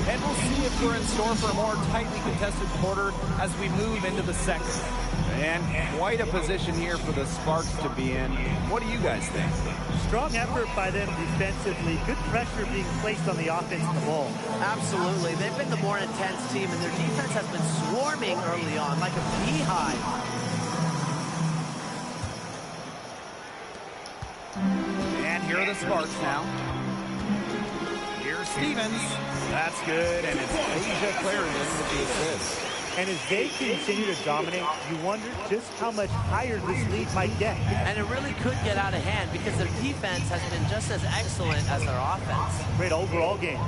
And we'll see if we're in store for a more tightly contested quarter as we move into the second. And quite a position here for the Sparks to be in. What do you guys think? Strong effort by them defensively. Good pressure being placed on the offensive ball. Absolutely. They've been the more intense team, and their defense has been swarming early on like a beehive. And here are the Sparks now. Here's Stevens. That's good, and it's Asia Clarendon with the assist. And as they continue to dominate, you wonder just how much higher this lead might get. And it really could get out of hand because their defense has been just as excellent as their offense. Great overall game.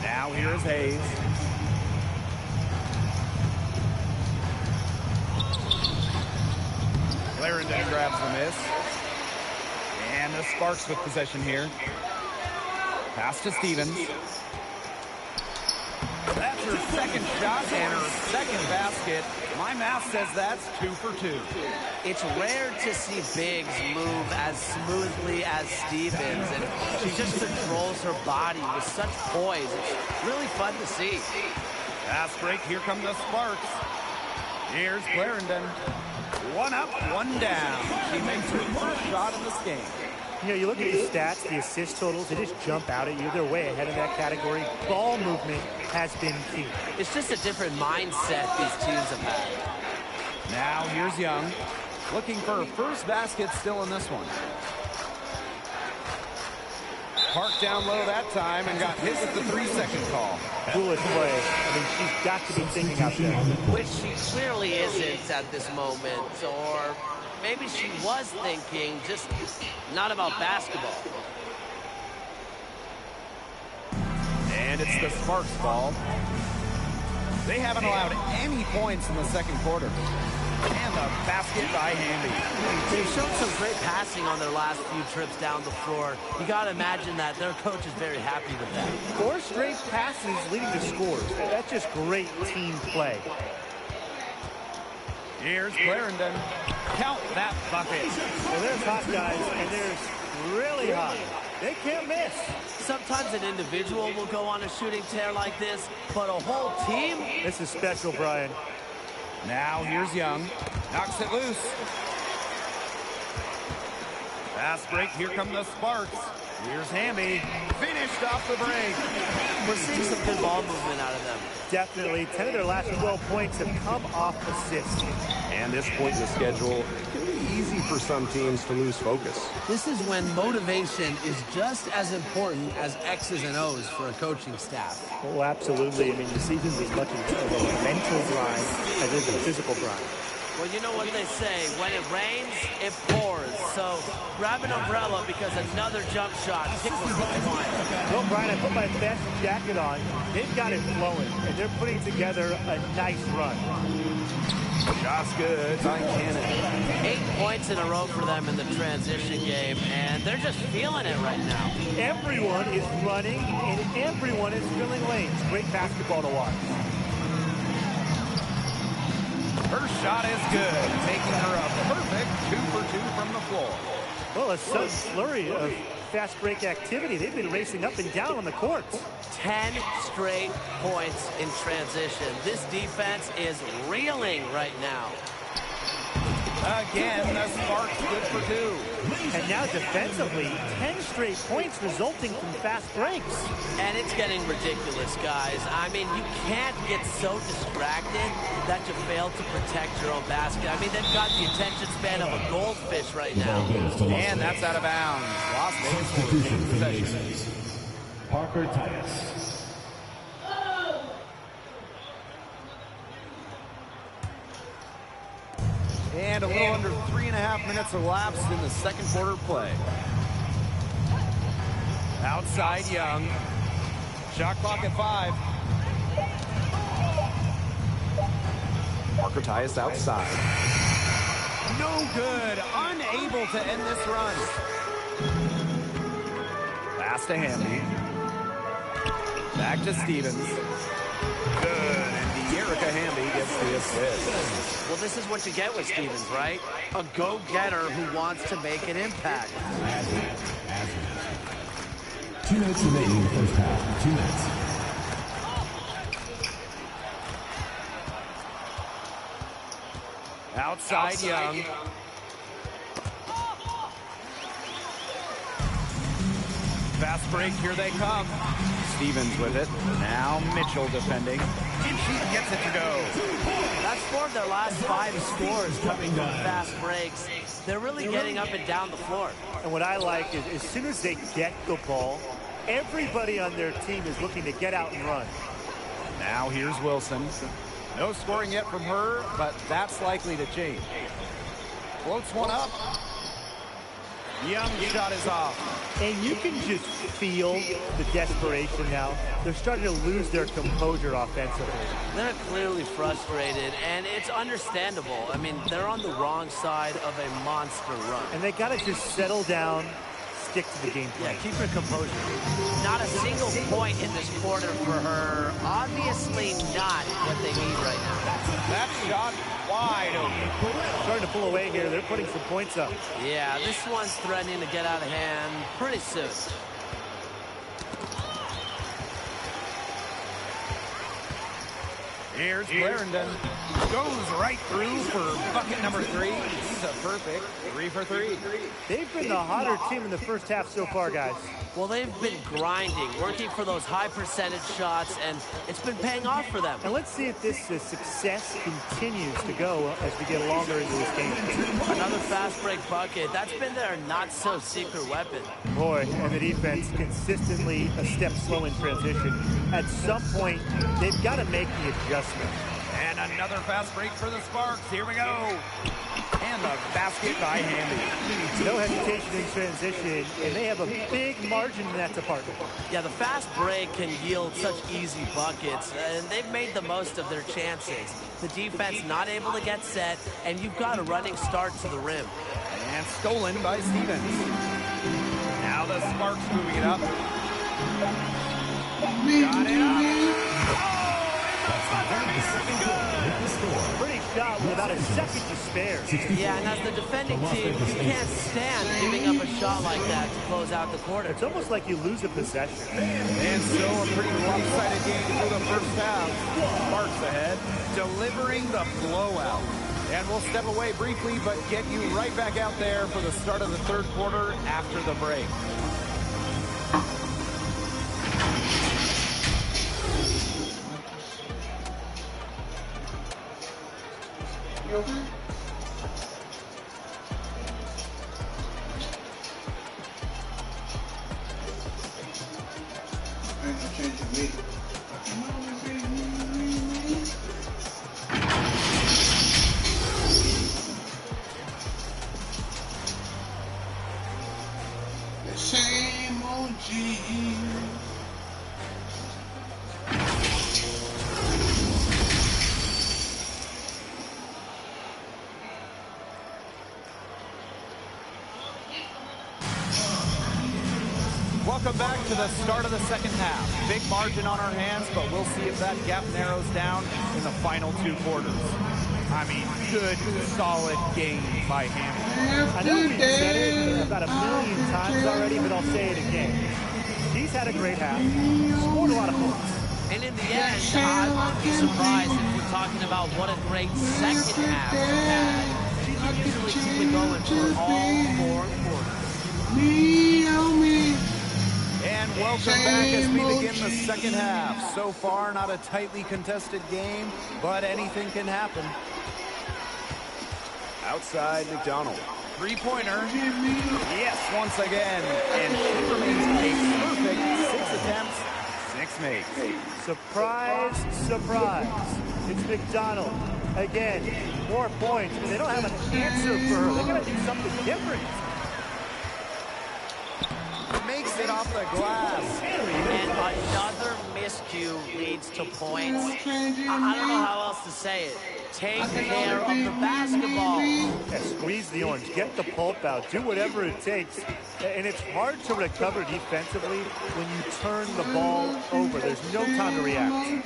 Now here's Hayes. Clarendon grabs the miss. And the Sparks with possession here. Pass to Stevens. That's her second shot and her second basket. My math says that's 2 for 2. It's rare to see bigs move as smoothly as Stevens, and she just controls her body with such poise. It's really fun to see. Fast break, here come the Sparks. Here's Clarendon. One up, one down. She makes her first shot in this game. You know, you look at the stats, the assist totals, they just jump out at you. They're way ahead of that category. Ball movement has been key. It's just a different mindset these teams have had. Now here's Young. Looking for her first basket still in this one. Parked down low that time and got hit with the 3-second call. Foolish play. I mean, she's got to be thinking out there. Which she clearly isn't at this moment, or maybe she was thinking, just not about basketball. And it's the Sparks ball. They haven't allowed any points in the second quarter. And the basket by Handy. They've shown some great passing on their last few trips down the floor. You got to imagine that their coach is very happy with that. 4 straight passes leading to scores. That's just great team play. Here's Clarendon. Count that bucket. Well, there's hot guys, and there's really hot. They can't miss. Sometimes an individual will go on a shooting tear like this, but a whole team? This is special, Brian. Now here's Young. Knocks it loose. Fast break. Here come the Sparks. Here's Hamby. Finished off the break. We're seeing some good ball movement out of them. Definitely. 10 of their last 12 points have come off assists. And this point in the schedule, it can be easy for some teams to lose focus. This is when motivation is just as important as X's and O's for a coaching staff. Oh, absolutely. I mean, the season's as much as a mental grind as it is a physical grind. Well, you know what they say, when it rains, it pours. So grab an umbrella because another jump shot tickles the twine. Well, Brian, I put my best jacket on. They've got it flowing, and they're putting together a nice run. Shot's good by Cannon. 8 points in a row for them in the transition game, and they're just feeling it right now. Everyone is running, and everyone is filling lanes. Great basketball to watch. Her shot is good, taking her a perfect 2 for 2 from the floor. Well, a sudden flurry of fast break activity. They've been racing up and down on the court. 10 straight points in transition. This defense is reeling right now. Again, the Sparks good for 2. And now defensively, 10 straight points resulting from fast breaks. And it's getting ridiculous, guys. I mean, you can't get so distracted that you fail to protect your own basket. I mean, they've got the attention span of a goldfish right now. And that's out of bounds. Las Vegas will take possession. Parker Titus. And a little under 3.5 minutes elapsed in the second quarter play. Outside Young. Shot clock at 5. Parker Tyus outside. No good. Unable to end this run. Pass to Hamby. Back to Stevens. Good. And Erica Hamby gets the assist. Well, this is what you get with Stevens, right? A go-getter who wants to make an impact. 2 minutes remaining in the first half. 2 minutes. Outside Young. Fast break, here they come. Stevens with it. Now Mitchell defending. And she gets it to go. That's 4 of their last 5 scores coming from fast breaks. They're really getting up and down the floor. And what I like is as soon as they get the ball, everybody on their team is looking to get out and run. Now here's Wilson. No scoring yet from her, but that's likely to change. Floats one up. Young shot is off. And you can just feel the desperation now. They're starting to lose their composure offensively. They're clearly frustrated, and it's understandable. I mean, they're on the wrong side of a monster run. And they got to just settle down, stick to the game plan. Yeah, keep your composure. Not a single point in this quarter for her. Obviously not what they need right now. That shot wide open. Starting to pull away here. They're putting some points up. Yeah, this one's threatening to get out of hand pretty soon. Here's Clarendon. Goes right through for bucket number 3. He's a perfect 3 for 3. They've been the hotter team in the first half so far, guys. Well, they've been grinding, working for those high percentage shots, and it's been paying off for them. And let's see if this success continues to go as we get longer into this game. Another fast break bucket. That's been their not-so-secret weapon. Boy, and the defense consistently a step slow in transition. At some point, they've got to make the adjustment. And another fast break for the Sparks. Here we go. And the basket by Hamby. No hesitation in transition, and they have a big margin in that department. Yeah, the fast break can yield such easy buckets, and they've made the most of their chances. The defense not able to get set, and you've got a running start to the rim. And stolen by Stevens. Now the Sparks moving it up. Got it up. Pretty shot with about a second to spare. Yeah, and as the defending team, you can't stand giving up a shot like that to close out the quarter. It's almost like you lose a possession. And so a pretty lopsided game through the first half. Sparks ahead, delivering the blowout. And we'll step away briefly, but get you right back out there for the start of the third quarter after the break. You okay? Ain't no change in me. The same old G. Welcome back to the start of the second half. Big margin on our hands, but we'll see if that gap narrows down in the final 2 quarters. I mean, good, solid game by Hamilton. I know we've said it about a million times already, but I'll say it again. She's had a great half, scored a lot of points. And in the end, I wouldn't be surprised if we're talking about what a great second half she had. She can usually keep it going for all 4 quarters. And welcome back as we begin the second half. So far, not a tightly contested game, but anything can happen. Outside McDonald. Three-pointer. Yes, once again. And she remains a perfect 6 attempts, 6 makes. Surprise, surprise. It's McDonald. Again, more points, but they don't have an answer for her. They got to do something different. Makes it off the glass. And another miscue leads to points. I don't know how else to say it. Take care of the basketball. Yeah, squeeze the orange, get the pulp out, do whatever it takes. And it's hard to recover defensively when you turn the ball over. There's no time to react.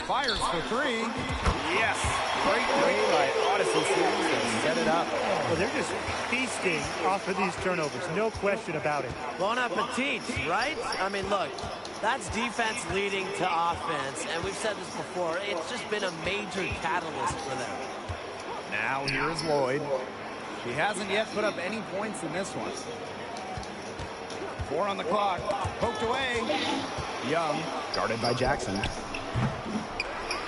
Fires for 3. Yes. Great play by Odyssey Sims to set it up. Well, they're just feasting off of these turnovers. No question about it. Bon appetit, right? I mean, look, that's defense leading to offense. And we've said this before. It's just been a major catalyst for them. Now here's Lloyd. He hasn't yet put up any points in this one. 4 on the clock. Poked away. Young. Guarded by Jackson.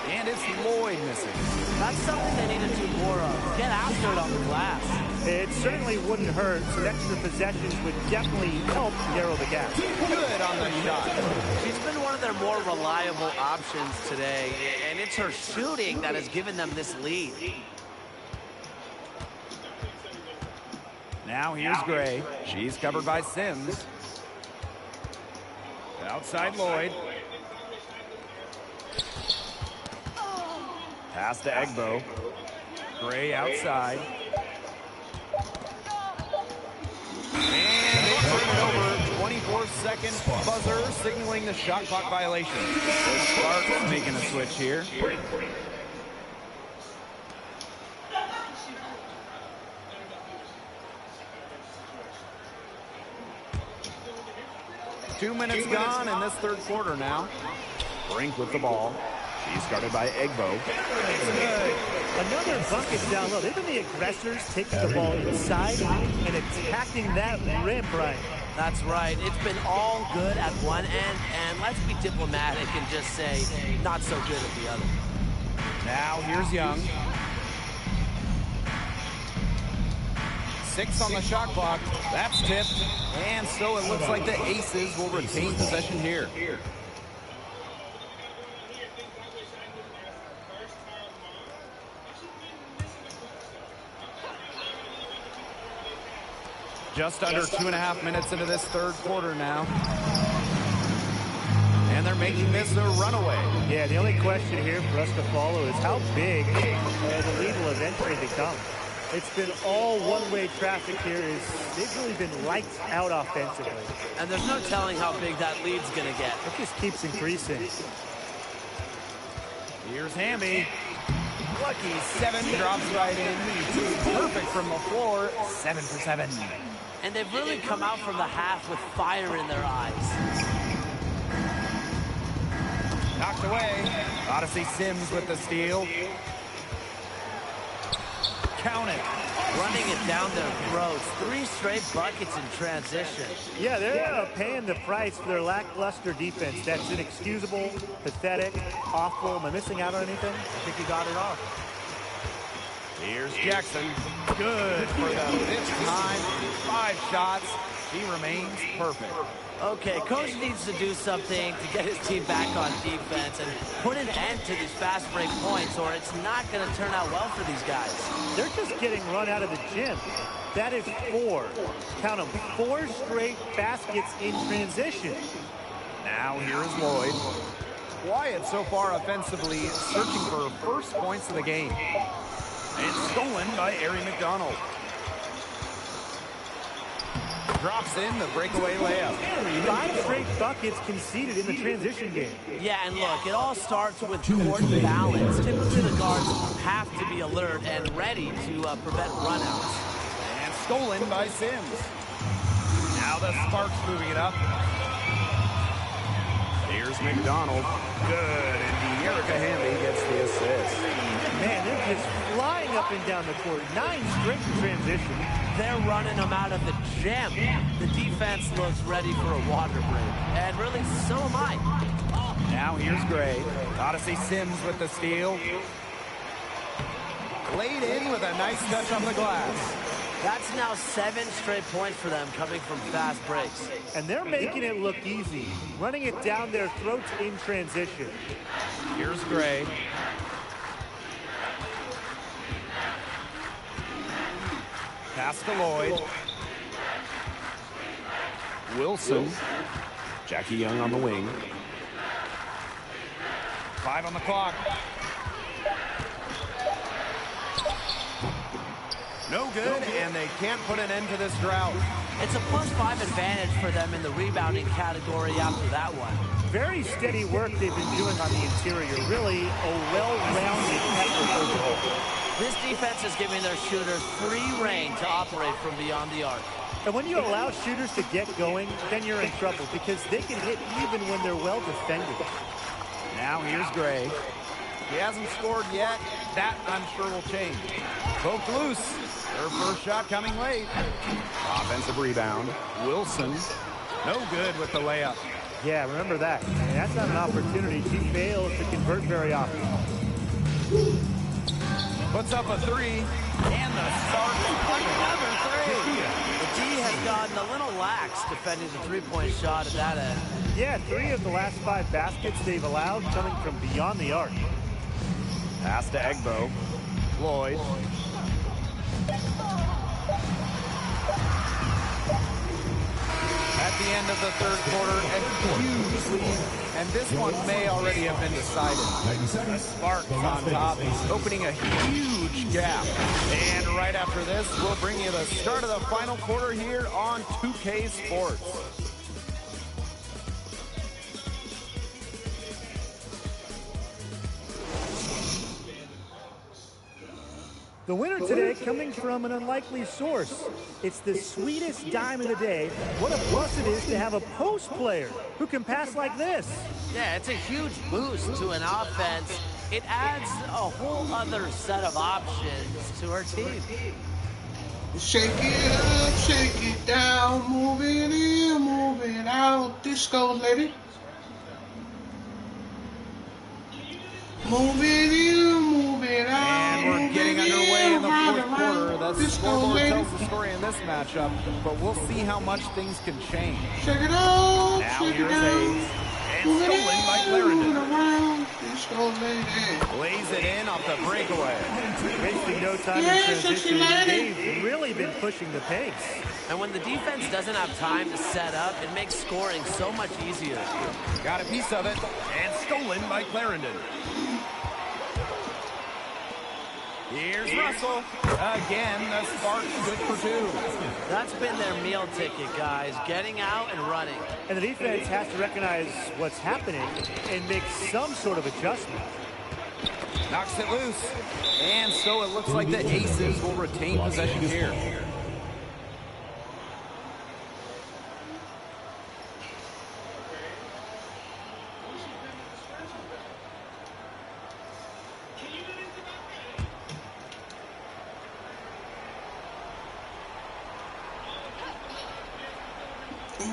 And it's Lloyd missing. That's something they need to do more of. Get after it on the glass. It certainly wouldn't hurt. Some extra possessions would definitely help narrow the gap. Good on the shot. She's been one of their more reliable options today, and it's her shooting that has given them this lead. Now here's Gray. She's covered by Sims. Outside Lloyd. Pass to Egbo. Gray outside. And they turn it over. 24-second buzzer signaling the shot clock violation. Clark making a switch here. Two minutes gone in this third quarter now. Brink with the ball. He's guarded by Egbo. Another bucket down low. They've been the aggressors taking the ball inside and attacking that rim, Brian. That's right. It's been all good at one end, and let's be diplomatic and just say not so good at the other. Now here's Young. 6 on the shot clock. That's tipped. And so it looks like the Aces will retain possession here. Just under 2.5 minutes into this third quarter now. And they're making this a runaway. Yeah, the only question here for us to follow is how big the lead will eventually become. It's been all one-way traffic here. They've really been lights out offensively. And there's no telling how big that lead's going to get. It just keeps increasing. Here's Hammy. Lucky 7 drops right in. Perfect from the floor. 7 for 7. And they've really come out from the half with fire in their eyes. Knocked away. Odyssey Sims with the steal. Count it. Running it down their throats. 3 straight buckets in transition. Yeah, they're paying the price for their lackluster defense. That's inexcusable, pathetic, awful. Am I missing out on anything? I think you got it all. Here's Jackson. Good for the 5th time. 5 shots. He remains perfect. Okay, coach needs to do something to get his team back on defense and put an end to these fast break points, or it's not going to turn out well for these guys. They're just getting run out of the gym. That is 4. Count them. 4 straight baskets in transition. Now here's Lloyd. Quiet so far offensively, searching for first points of the game. And stolen by Ari McDonald. Drops in the breakaway layup. 5 straight buckets conceded in the transition game. Yeah, and look, it all starts with court balance. Typically the guards have to be alert and ready to prevent runouts. And stolen by Sims. Now the Sparks moving it up. Here's McDonald. Good. And Erica Hamby gets the assist. Man, they're just flying up and down the court. 9 straight transitions. They're running them out of the gym. The defense looks ready for a water break. And really, so am I. Now here's Gray. Odyssey Sims with the steal. Laid in with a nice touch on the glass. That's now 7 straight points for them coming from fast breaks. And they're making it look easy, running it down their throats in transition. Here's Gray. Pass to Lloyd. Wilson. Jackie Young on the wing. 5 on the clock. No good, and they can't put an end to this drought. It's a +5 advantage for them in the rebounding category after that one. Very steady work they've been doing on the interior. Really a well-rounded effort overall. This defense is giving their shooters free reign to operate from beyond the arc. And when you allow shooters to get going, then you're in trouble because they can hit even when they're well defended. Now here's Gray. He hasn't scored yet. That, I'm sure, will change. Poked loose. Her first shot coming late. Offensive rebound. Wilson. No good with the layup. Yeah, remember that. And that's not an opportunity. She fails to convert very often. Puts up a 3. And the Sparks another 3. The D has gotten a little lax defending the three-point shot at that end. Yeah, 3 of the last 5 baskets they've allowed coming from beyond the arc. Pass to Egbo. Lloyd. At the end of the third quarter, a huge lead, and this one may already have been decided. The Sparks on top, opening a huge gap. And right after this, we'll bring you the start of the final quarter here on 2K Sports. The winner today coming from an unlikely source. It's the sweetest dime of the day. What a plus it is to have a post player who can pass like this. Yeah, it's a huge boost to an offense. It adds a whole other set of options to our team. Shake it up, shake it down, move it in, move it out. Disco lady. Move it in, move it out. And we're getting underway in the fourth quarter. The scoreboard tells the story in this matchup, but we'll see how much things can change. Shake it up, now shake here's it down. Hayes. And stolen by Clarendon. Disco lady. Lays it in off the breakaway. Wasting no time in transition. They've really been pushing the pace. And when the defense doesn't have time to set up, it makes scoring so much easier. Got a piece of it, and stolen by Clarendon. Here's Russell. Again, the Sparks good for 2. That's been their meal ticket, guys. Getting out and running. And the defense has to recognize what's happening and make some sort of adjustment. Knocks it loose. And so it looks like the Aces will retain possession here.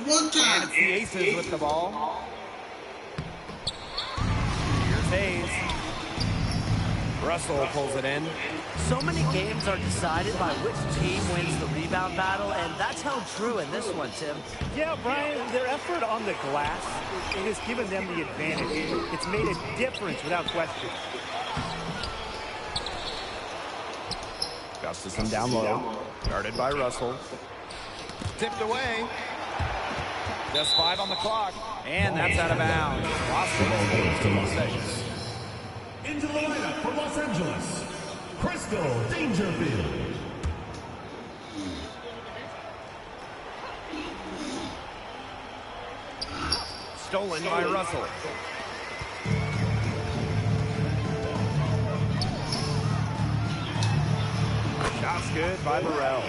One time. And it's the Aces with the ball. Here's Hayes. Russell pulls it in. So many games are decided by which team wins the rebound battle, and that's held true in this one, Tim. Yeah, Brian, their effort on the glass, it has given them the advantage. It's made a difference without question. Gustafson down low. Guarded by Russell. Tipped away. Just 5 on the clock. And that's out of bounds. Into the lineup for Los Angeles, Crystal Dangerfield. Stolen by Russell. good by Burrell.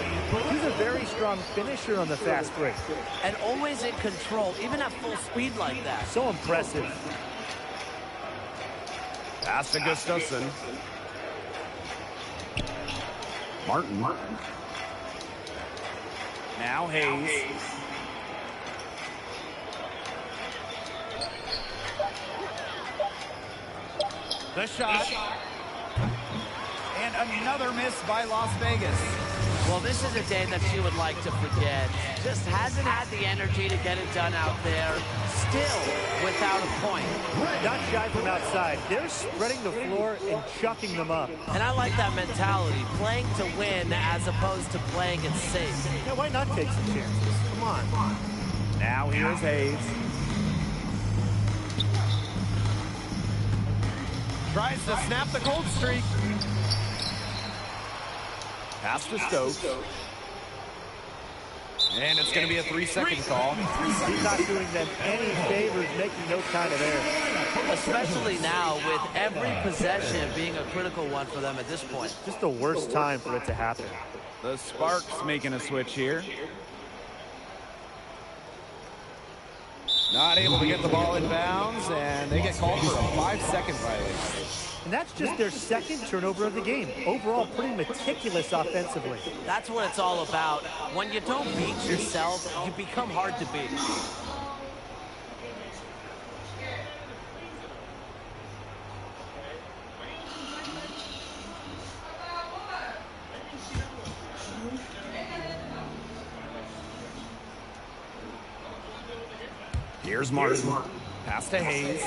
He's a very strong finisher on the fast break. And always in control, even at full speed like that. So impressive. Pass to Gustafson. Martin. Now Hayes. The shot. And another miss by Las Vegas. Well, this is a day that she would like to forget. Just hasn't had the energy to get it done out there. Still without a point. Not shy from outside. They're spreading the floor and chucking them up. And I like that mentality. Playing to win as opposed to playing it safe. Yeah, why not take some chances? Come on. Now here's Hayes. Tries to snap the cold streak. Pass to Stokes. And it's going to be a 3-second call. He's not doing them any favors, making no kind of error. Especially now with every possession being a critical one for them at this point. Just the worst time for it to happen. The Sparks making a switch here. Not able to get the ball in bounds, and they get called for a 5-second violation. And that's just their second turnover of the game. Overall, pretty meticulous offensively. That's what it's all about. When you don't beat yourself, you become hard to beat. Here's Martin. Pass to Hayes.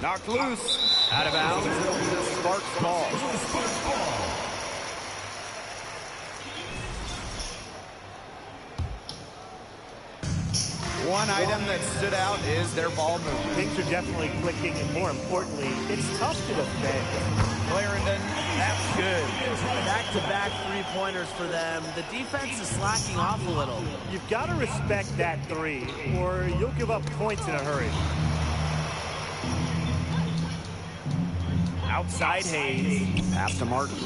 Knocked loose. Out of bounds. The Sparks ball. One item that stood out is their ball movement. Things are definitely clicking, and more importantly, it's tough to defend. Clarendon, that's good. Back-to-back three-pointers for them. The defense is slacking off a little. You've got to respect that three, or you'll give up points in a hurry. Outside Hayes. Pass to Martin.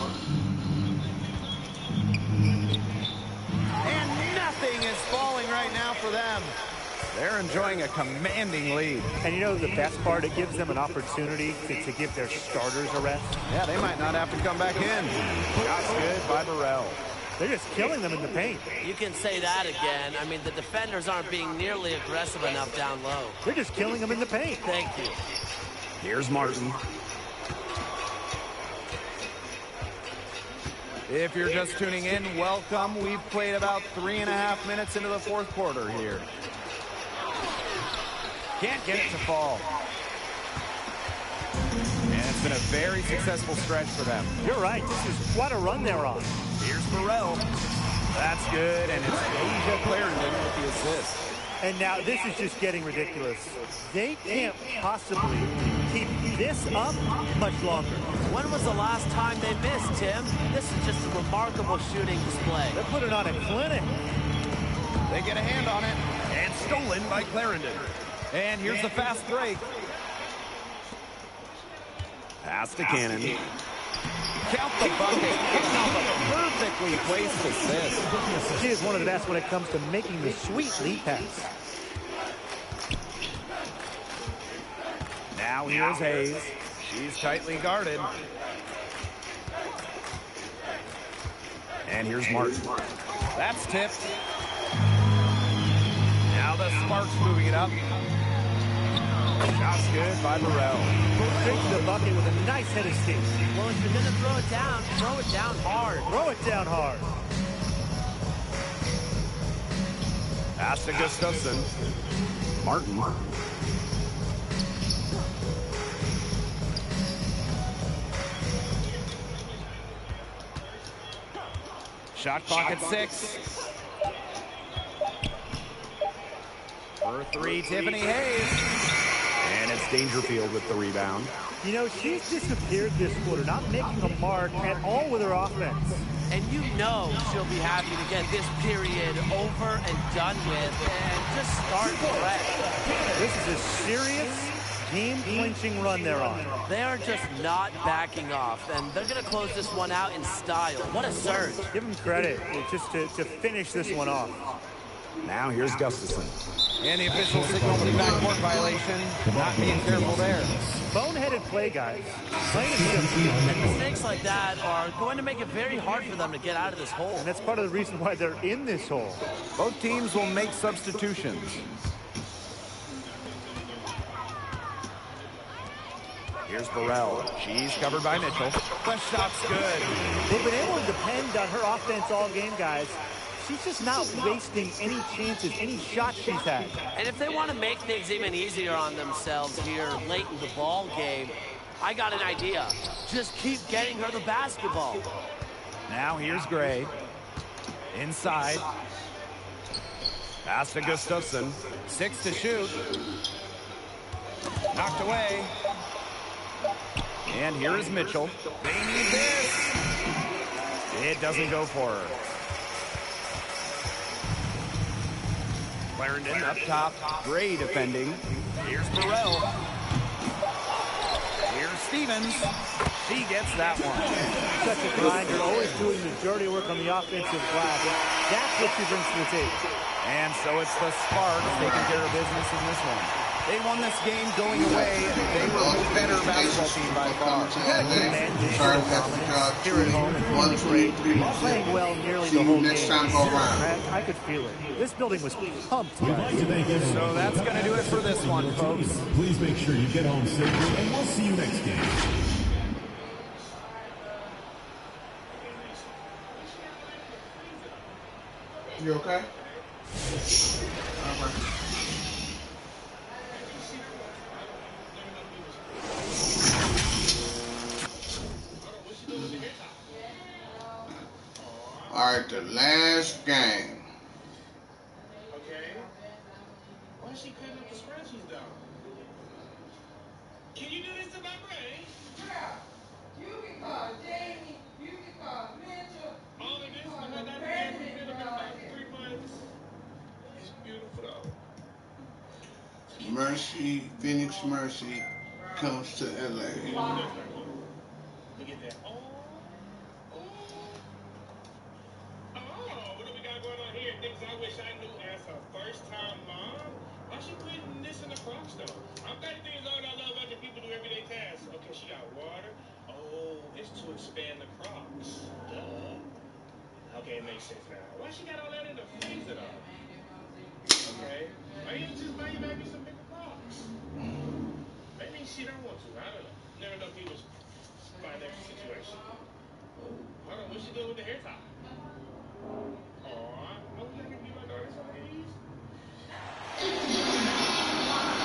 And nothing is falling right now for them. They're enjoying a commanding lead. And you know the best part? It gives them an opportunity to give their starters a rest. Yeah, they might not have to come back in. Shots good by Burrell. They're just killing them in the paint. You can say that again. I mean, the defenders aren't being nearly aggressive enough down low. They're just killing them in the paint. Thank you. Here's Martin. If you're just tuning in, welcome. We've played about 3.5 minutes into the fourth quarter here. Can't get it to fall. And it's been a very successful stretch for them. You're right. This is quite a run they're on. Here's Burrell. That's good, and it's Asia Clarendon with the assist. And now this is just getting ridiculous. They can't possibly keep this up much longer. When was the last time they missed, Tim? This is just a remarkable shooting display. They're putting on a clinic. They get a hand on it, and stolen by Clarendon. And here's the fast break. Pass to Cannon. Count the bucket. Perfectly placed assist. She is one of the best when it comes to making the sweet lead pass. Now here's Hayes. She's tightly guarded. And here's Martin. That's tipped. Now the Sparks moving it up. Shot's good by Burrell. Straight to the bucket with a nice head of steam. Well, if you're going to throw it down hard. Throw it down hard. Pass to Gustafson. Martin. Shot clock at 6. For 3, Tiffany Hayes. And it's Dangerfield with the rebound. You know, she's disappeared this quarter, not making a mark at all with her offense. And you know she'll be happy to get this period over and done with and just start fresh. This is a serious, game-clinching run they're on. They are just not backing off, and they're going to close this one out in style. What a surge. Give them credit just to finish this one off. Now here's Gustafson. And the official signal for the backcourt violation. Not being careful there. Boneheaded play, guys. And mistakes like that are going to make it very hard for them to get out of this hole. And that's part of the reason why they're in this hole. Both teams will make substitutions. Here's Burrell. She's covered by Mitchell. The shot's good. They've been able to depend on her offense all game, guys. She's just not wasting any chances, any shots she's had. And if they want to make things even easier on themselves here late in the ball game, I got an idea. Just keep getting her the basketball. Now here's Gray. Inside. Pass to Gustafson. 6 to shoot. Knocked away. And here is Mitchell. They need this. It doesn't go for her. Clarendon up top. Gray defending. Here's Burrell. Here's Stevens. She gets that one. Such a grinder, always doing the dirty work on the offensive glass. That's what she brings to the table. And so it's the Sparks taking care of business in this one. They won this game going away. They were the better basketball team by far. Here at home, playing well nearly the whole game. I could feel it. This building was pumped. So that's going to do it for this one, folks. Please make sure you get home safely, and we'll see you next game. You okay? All right. All right, the last game. Okay. Why is she cutting up the scratches down? Can you do this to my brain? Yeah. You can call Jamie. You can call Mitchell. All of this is what I did in about 3 months. It's beautiful though. Mercy, Phoenix Mercy comes to LA. Look at that. What do we got going on here? Things I wish I knew as a first-time mom. Why she putting this in the Crocs though? I'm 30 years old. I love watching people do everyday tasks. Okay, she got water. Oh, it's to expand the Crocs. Duh. Okay, it makes sense now. Why she got all that in the freezer though? Okay. Why you just buy your baby some bigger Crocs? Maybe she don't want to. I don't know. Never know people's financial situation. Hold on, what's she doing with the hair tie?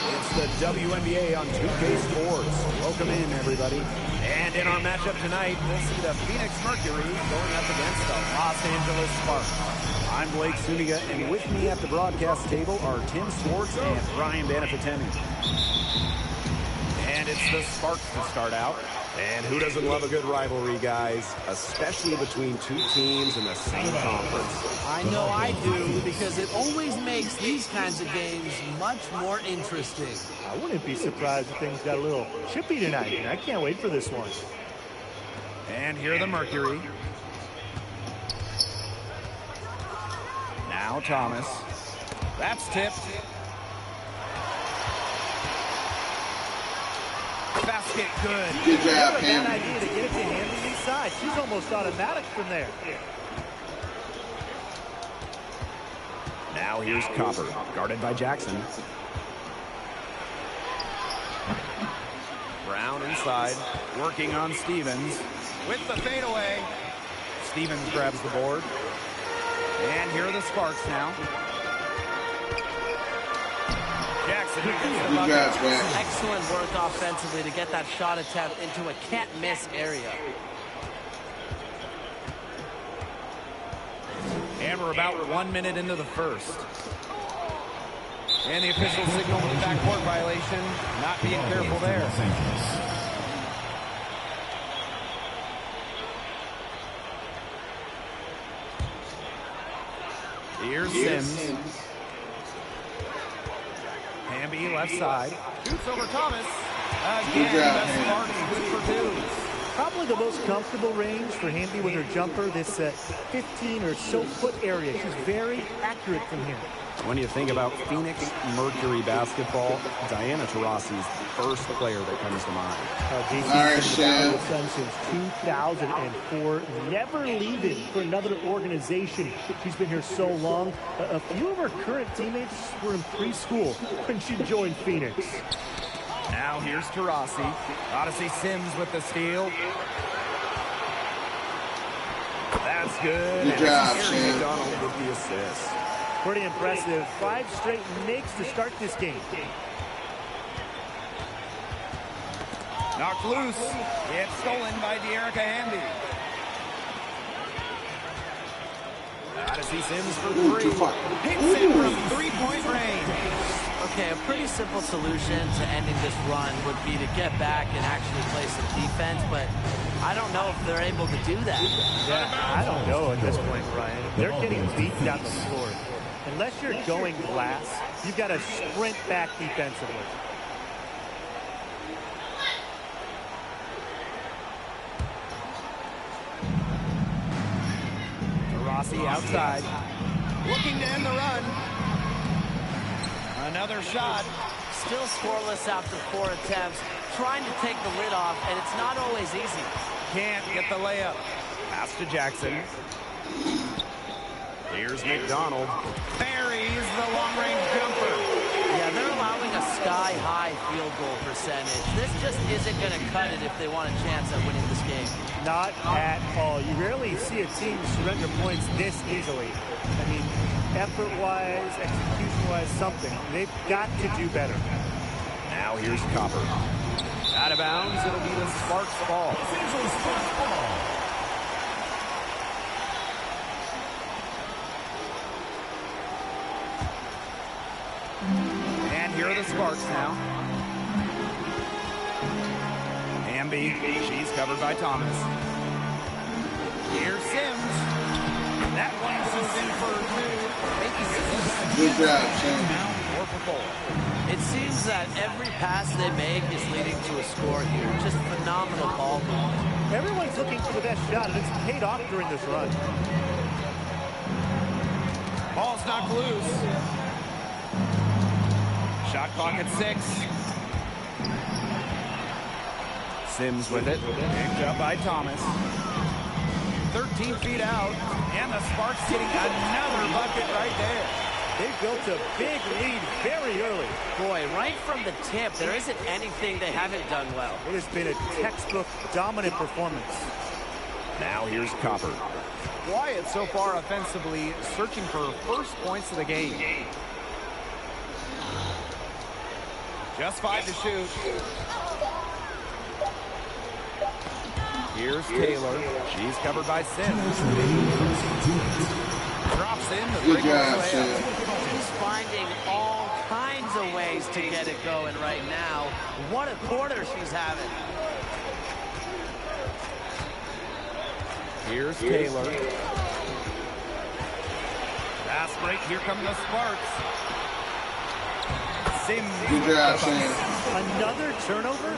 It's the WNBA on 2K Sports. Welcome in, everybody. And in our matchup tonight, we'll see the Phoenix Mercury going up against the Los Angeles Sparks. I'm Blake Suniga, and with me at the broadcast table are Tim Swartz and Brian Banafitemi. And it's the Sparks to start out. And who doesn't love a good rivalry, guys? Especially between two teams in the same conference. I know I do, because it always makes these kinds of games much more interesting. I wouldn't be surprised if things got a little chippy tonight, and I can't wait for this one. And here the Mercury. Now Thomas. That's tipped. Basket good. Good job, Cam. Bad idea to get it to Henderson inside. She's almost automatic from there. Now here's Copper, guarded by Jackson. Brown inside, working on Stevens. With the fadeaway. Stevens grabs the board. And here are the Sparks now. Jackson. Good job, man. Excellent work offensively to get that shot attempt into a can't-miss area. And we're about 1 minute into the first. And the official signal with the backcourt violation. Not being careful there. Here's Sims. Hamby left side. Shoots over Thomas. Good Again, job, the Sparks good for two. Probably the most comfortable range for Hamby with her jumper, this 15 or so foot area. She's very accurate from here. When you think about Phoenix Mercury basketball, Diana Taurasi's the first player that comes to mind. JT's been with the Suns since 2004, never leaving for another organization. She's been here so long. A few of her current teammates were in preschool when she joined Phoenix. Now here's Taurasi. Odyssey Sims with the steal. That's good. Good job, Sam. McDonald with the assist. Pretty impressive. 5 straight makes to start this game. Knocked loose. It's stolen by De'Erica Hamby. Odyssey Sims for 3. Hits it from 3-point range. Okay, a pretty simple solution to ending this run would be to get back and actually play some defense, but I don't know if they're able to do that. Yeah, I don't know at this point, Ryan. They're getting beat down the floor. Unless you're going glass, you've got to sprint back defensively. Taurasi outside. Looking to end the run. Another shot. Still scoreless after 4 attempts. Trying to take the lid off, and it's not always easy. Can't get the layup. Pass to Jackson. Here's McDonald. Buries the long-range jumper. Yeah, they're allowing a sky-high field goal percentage. This just isn't going to cut it if they want a chance at winning this game. Not at all. You rarely see a team surrender points this easily. I mean, effort-wise, execution-wise, something. They've got to do better. Now here's Copper. Out of bounds, it'll be the Sparks ball. And here are the Sparks now. Hamby, she's covered by Thomas. Here's Sims. That one is in for 2. Good job, Sam. 4 for 4. It seems that every pass they make is leading to a score here. Just phenomenal ball movement. Everyone's looking for the best shot, and it's paid off during this run. Ball's knocked loose. Shot clock at 6. Sims with it. Picked up by Thomas. 13 feet out. And the Sparks getting another bucket right there. They built a big lead very early. Boy, right from the tip, there isn't anything they haven't done well. It has been a textbook dominant performance. Now here's Copper. Wyatt so far offensively searching for first points of the game. Just 5 to shoot. Here's Taylor. She's covered by Sims. Drops in the Good job, Sam. She's finding all kinds of ways to get it going right now. What a quarter she's having. Here's Taylor. Fast break. Here come the Sparks. Sims. Good job, Sam. Another turnover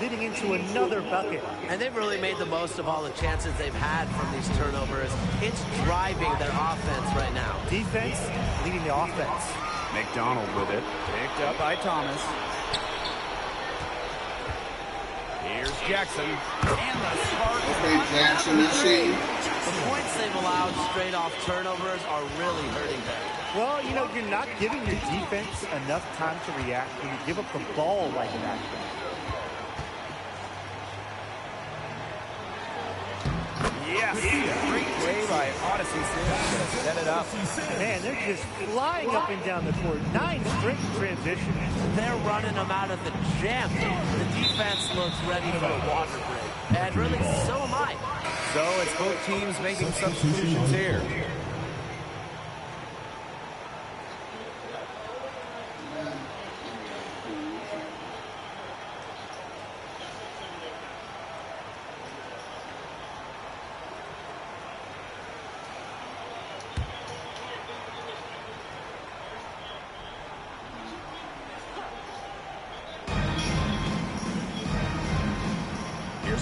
leading into another bucket. And they've really made the most of all the chances they've had from these turnovers. It's driving their offense right now. Defense leading the offense. McDonald with it. Picked up by Thomas. Here's Jackson. And the Sparks. Okay, Jackson, let's see. The points they've allowed straight off turnovers are really hurting them. Well, you know, you're not giving your defense enough time to react when you give up the ball like that. Yes, great play by Odyssey Sims to set it up. Man, they're just flying up and down the court. 9 straight transitions. They're running them out of the gym. The defense looks ready for a water break. And really, so am I. So it's both teams making substitutions here.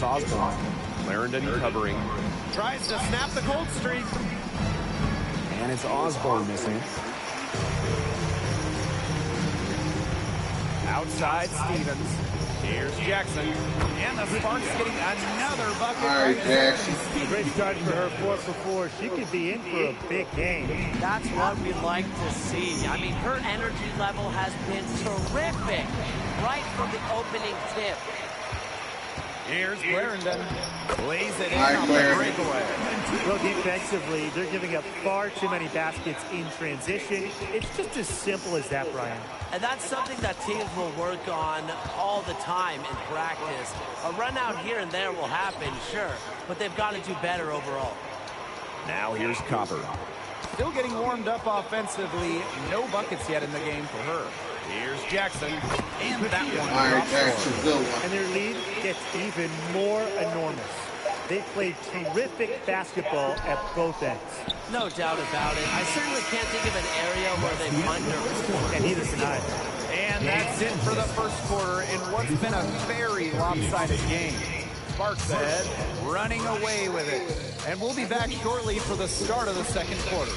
Here's Osborne. Clarendon covering. Tries to snap the cold streak. And it's Osborne missing. Outside Stevens. Here's Jackson. And the Sparks getting another bucket. All right, Jackson. Great start for her, 4 for 4. She could be in for a big game. That's what we'd like to see. I mean, her energy level has been terrific right from the opening tip. Here's Clarendon. Lays it in All right, on the Clarendon. breakaway. Well, defensively, they're giving up far too many baskets in transition. It's just as simple as that, Brian. And that's something that teams will work on all the time in practice. A run out here and there will happen, sure, but they've got to do better overall. Now here's Copper. Still getting warmed up offensively. No buckets yet in the game for her. Here's Jackson. And that one. All right, Jackson, good one. And their lead gets even more enormous. They played terrific basketball at both ends. No doubt about it. I certainly can't think of an area where they've underperformed. And neither can I. And that's it for the first quarter in what's been a very lopsided game. Sparks ahead, running away with it. And we'll be back shortly for the start of the second quarter.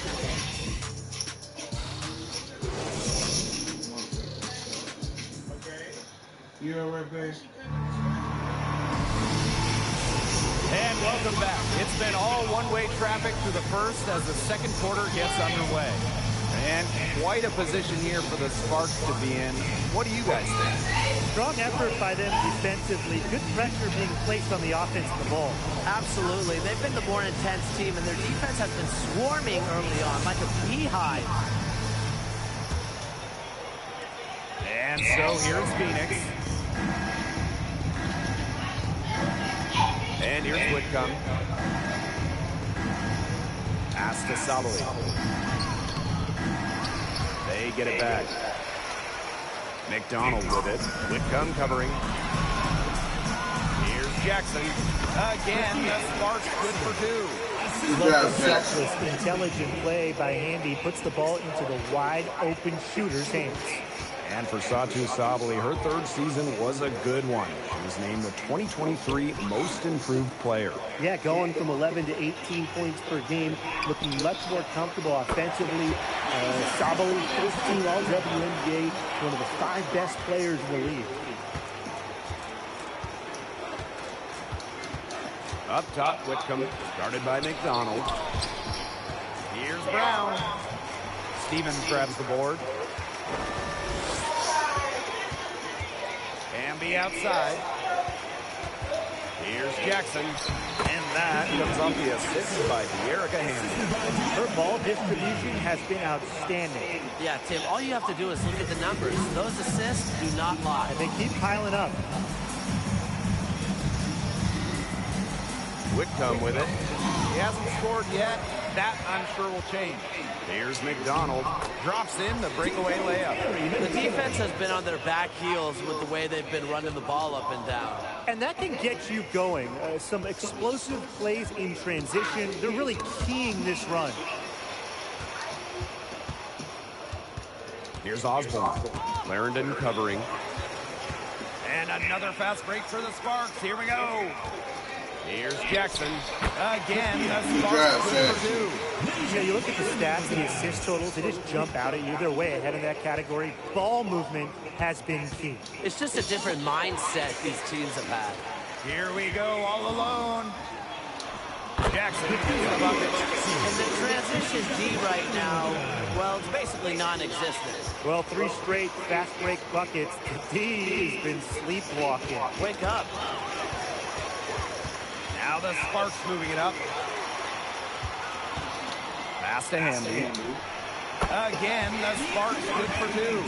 You all right, babe? And welcome back. It's been all one-way traffic through the first as the second quarter gets underway. And quite a position here for the Sparks to be in. What do you guys think? Strong effort by them defensively. Good pressure being placed on the offense of the ball. Absolutely. They've been the more intense team, and their defense has been swarming early on like a beehive. And so here's Phoenix. And here's Whitcomb. Pass to Soloway. They get it back. McDonald with it. Whitcomb covering. Here's Jackson. Again, the Sparks good for two. Selfless, intelligent play by Handy puts the ball into the wide open shooter's hands. And for Satu Sabali, her third season was a good one. She was named the 2023 Most Improved Player. Yeah, going from 11 to 18 points per game, looking much more comfortable offensively. Sabali, first team all WNBA, one of the 5 best players in the league. Up top, Whitcomb, guarded by McDonald. Here's Brown. Stevens grabs the board. Hamby outside. Here's Jackson. And that comes off the assist by Erica Hamby. Her ball distribution has been outstanding. Yeah, Tim, all you have to do is look at the numbers. Those assists do not lie. And they keep piling up. Whitcomb with it. He hasn't scored yet. That, I'm sure, will change. Here's McDonald. Drops in the breakaway layup. The defense has been on their back heels with the way they've been running the ball up and down. And that can get you going. Some explosive plays in transition. They're really keying this run. Here's Osborne. Clarendon covering. And another fast break for the Sparks. Here we go. Here's Jackson. Again, the Sparks good for two. You know, you look at the stats, the assist totals, they just jump out at you. They're way ahead in that category. Ball movement has been key. It's just a different mindset these teams have had. Here we go, all alone. Jackson gets the bucket. And the transition D right now, well, it's basically non-existent. Well, 3 straight fast break buckets. The D has been sleepwalking. Wake up. Now the Sparks moving it up. Pass to Hamby. Again, the Sparks good for two.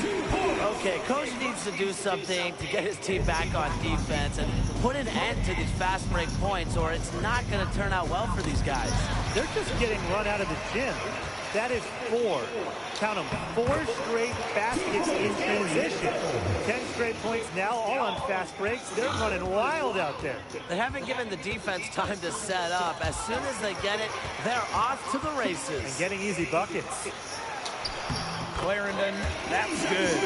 Okay, coach needs to do something to get his team back on defense and put an end to these fast break points, or it's not going to turn out well for these guys. They're just getting run out of the gym. That is 4. Count them. 4 straight baskets in transition. 10 straight points now, all on fast breaks. They're running wild out there. They haven't given the defense time to set up. As soon as they get it, they're off to the races. And getting easy buckets. Clarendon, that's good.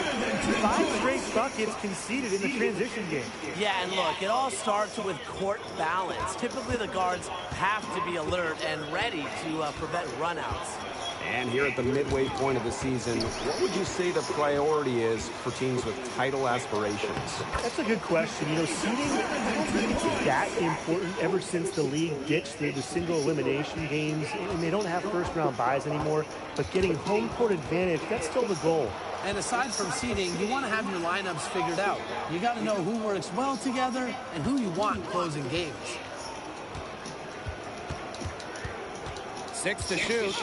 5 straight buckets conceded in the transition game. Yeah, and look, it all starts with court balance. Typically, the guards have to be alert and ready to prevent runouts. And here at the midway point of the season, what would you say the priority is for teams with title aspirations? That's a good question. You know, seeding, I don't think it's that important ever since the league ditched the single elimination games, and they don't have first-round buys anymore. But getting home court advantage, that's still the goal. And aside from seeding, you want to have your lineups figured out. You got to know who works well together and who you want closing games. 6 to shoot.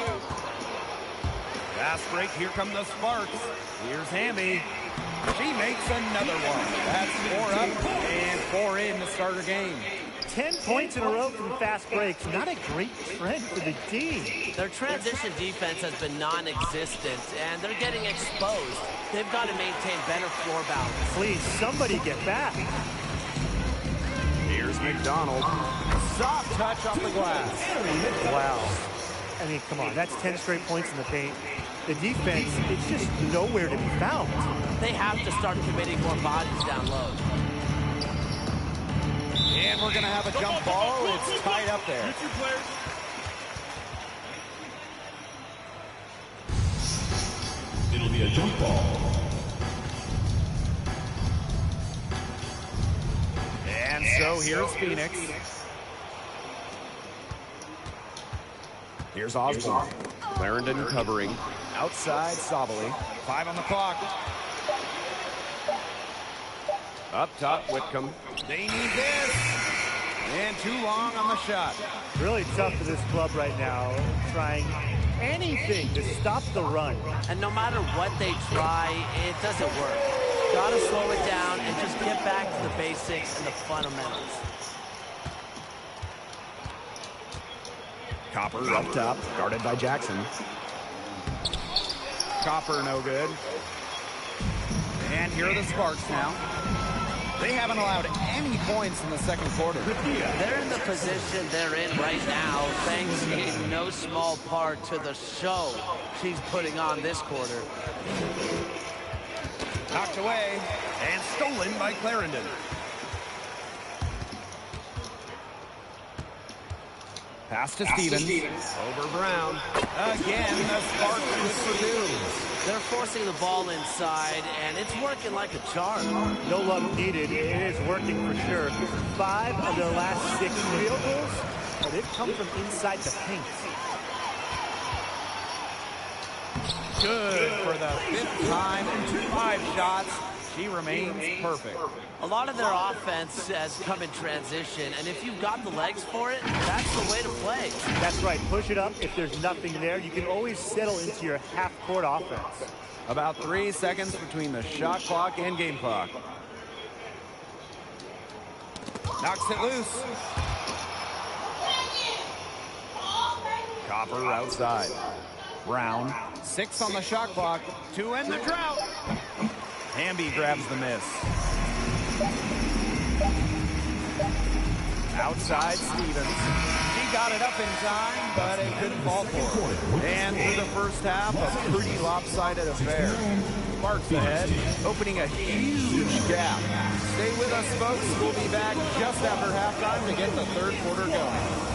Fast break, here come the Sparks. Here's Hammy. She makes another one. That's 4 up and 4 in to start her game. 10 points in a row from fast breaks. Not a great trend for the team. Their transition defense has been non-existent, and they're getting exposed. They've got to maintain better floor balance. Please, somebody get back. Here's McDonald. Soft touch off the glass. Wow. I mean, come on. That's 10 straight points in the paint. The defense, it's just nowhere to be found. They have to start committing more bodies down low. And we're going to have a jump ball. It's tied up there. It'll be a jump ball. And so here's Phoenix. Here's Osborne. Clarendon covering. Outside, Sabali. 5 on the clock. Up top, Whitcomb. They need this. And too long on the shot. Really tough for this club right now, trying anything to stop the run. And no matter what they try, it doesn't work. Gotta slow it down and just get back to the basics and the fundamentals. Copper up top, guarded by Jackson. Copper no good. And here are the Sparks now. They haven't allowed any points in the second quarter. They're in the position they're in right now, thanks in no small part to the show she's putting on this quarter. Knocked away and stolen by Clarendon. Pass to Stevens. Over Brown. Again, the Sparks with Purdue. They're forcing the ball inside, and it's working like a charm. No luck needed. It is working for sure. 5 of their last 6 field goals, but they've come from inside the paint. Good for the 5th time in 5 shots. She remains perfect. A lot of their offense has come in transition, and if you've got the legs for it, that's the way to play. That's right. Push it up. If there's nothing there, you can always settle into your half-court offense. About 3 seconds between the shot clock and game clock. Knocks it loose. Copper outside. Brown, 6 on the shot clock to end the drought. Hamby grabs the miss. Outside, Stevens. She got it up in time, but it couldn't fall for her. And through the first half, a pretty lopsided affair. Sparks ahead, opening a huge gap. Stay with us, folks. We'll be back just after halftime to get the third quarter going.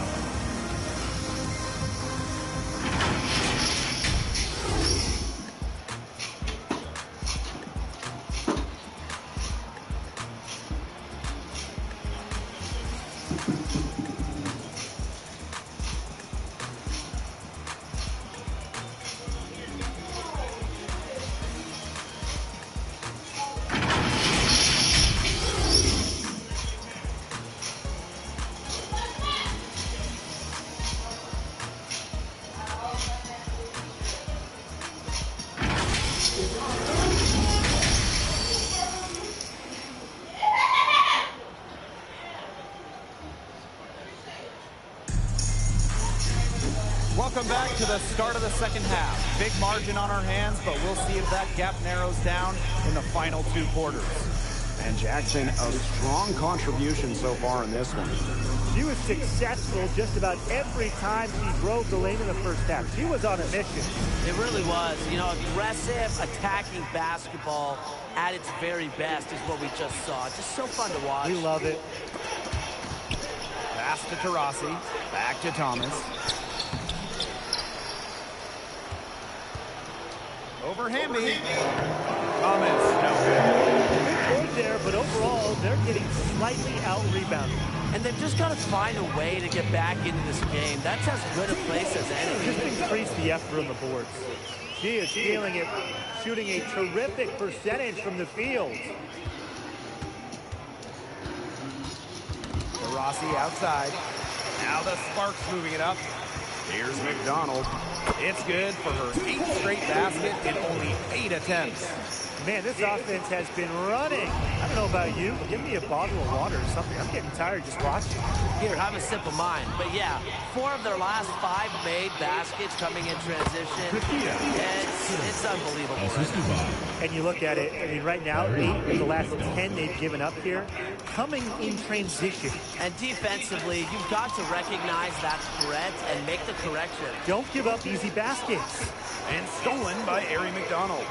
Welcome back to the start of the second half. Big margin on our hands, but we'll see if that gap narrows down in the final 2 quarters. And Jackson, a strong contribution so far in this one. She was successful just about every time she drove the lane in the first half. She was on a mission. It really was. You know, aggressive, attacking basketball at its very best is what we just saw. Just so fun to watch. We love it. Pass to Taurasi. Back to Thomas. Over Hamby. Thomas, no good. Good there, but overall, they're getting slightly out-rebounded. And they've just got to find a way to get back into this game. That's as good a place as any. Just increase the effort on the boards. She is feeling it, shooting a terrific percentage from the field. Rossi outside. Now the Sparks moving it up. Here's McDonald. It's good for her 8th straight basket in only 8 attempts. Man, this offense has been running. I don't know about you, but give me a bottle of water or something. I'm getting tired just watching. Here, have a sip of mine. But yeah, 4 of their last 5 made baskets coming in transition. It's unbelievable. And you look at it, I mean, right now, 8 of the last 10 they've given up here, coming in transition. And defensively, you've got to recognize that threat and make the correction. Don't give up easy baskets. And stolen by Ari McDonald.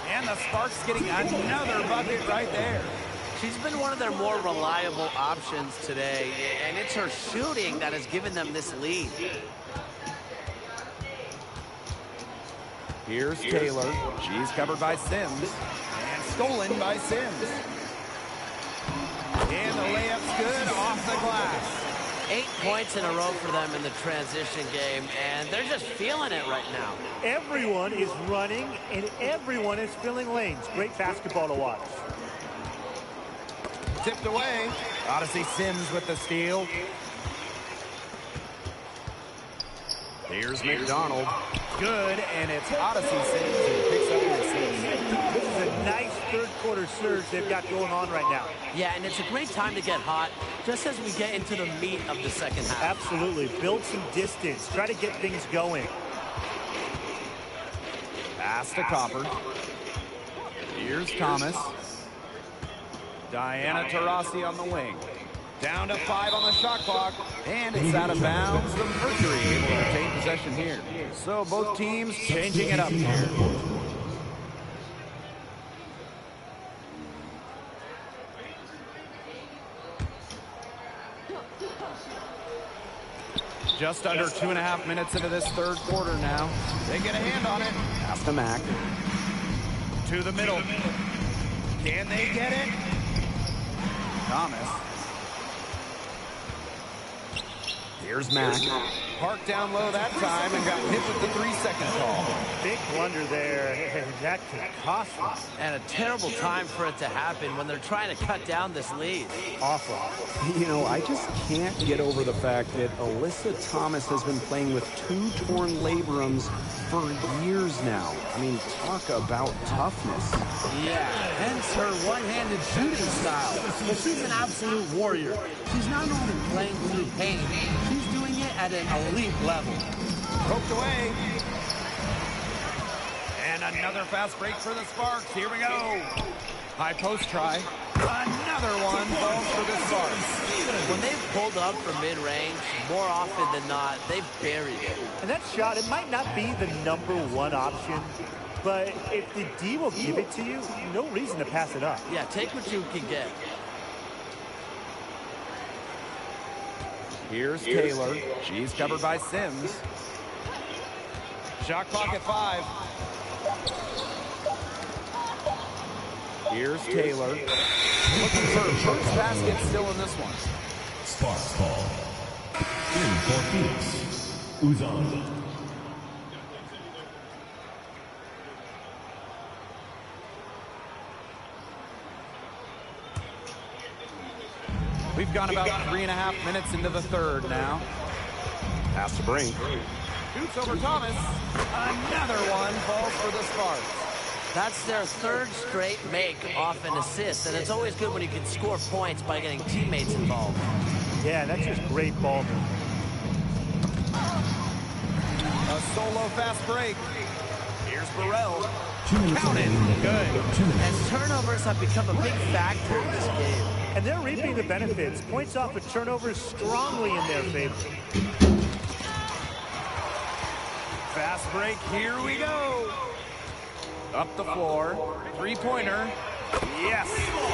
And the Sparks getting another bucket right there. She's been one of their more reliable options today, and it's her shooting that has given them this lead. Here's Taylor. She's covered by Sims. And stolen by Sims. And the layup's good off the glass. 8 points in a row for them in the transition game, and they're just feeling it right now. Everyone is running, and everyone is filling lanes. Great basketball to watch. Tipped away. Odyssey Sims with the steal. Here's McDonald. Good, and it's Odyssey Sims who picks up the assist. This is a nice third-quarter surge they've got going on right now. Yeah, and it's a great time to get hot, just as we get into the meat of the second half. Absolutely. Build some distance. Try to get things going. Pass to Copper. Here's Thomas. Diana Taurasi on the wing. Down to 5 on the shot clock. And it's out of bounds. The Mercury able to retain possession here. So both teams changing it up here. Just under 2.5 minutes into this third quarter now. They get a hand on it. Pass to Mack. To the middle. Can they get it? Thomas. Here's Mack. Parked down low that time and got hit with the 3-second call. Big blunder there. That could cost them. And a terrible time for it to happen when they're trying to cut down this lead. Awful. You know, I just can't get over the fact that Alyssa Thomas has been playing with 2 torn labrums for years now. I mean, talk about toughness. Yeah, hence her one-handed shooting style. But she's an absolute warrior. She's not only playing through pain, she's doing it at an elite level. Poked away. And another fast break for the Sparks. Here we go. High post try. Another one falls for the Sparks. When they've pulled up from mid-range, more often than not, they've buried it. And that shot, it might not be the #1 option, but if the D will give it to you, no reason to pass it up. Yeah, take what you can get. Here's Taylor. She's covered by Sims. Shot clock at 5. Here's Taylor. Looking for her first basket still in this one. Sparks ball. In for Phoenix. Uzan. We've gone about 3.5 minutes into the third now. Pass to Brink. Shoots over Thomas. Another one falls for the Sparks. That's their 3rd straight make off an assist, and it's always good when you can score points by getting teammates involved. Yeah, that's just great ball movement. A solo fast break. Here's Burrell. Count it. Good. And turnovers have become a big factor in this game. and they're reaping the benefits. Points off of turnovers strongly in their favor. Fast break, here we go. Up the floor, three-pointer. Yes,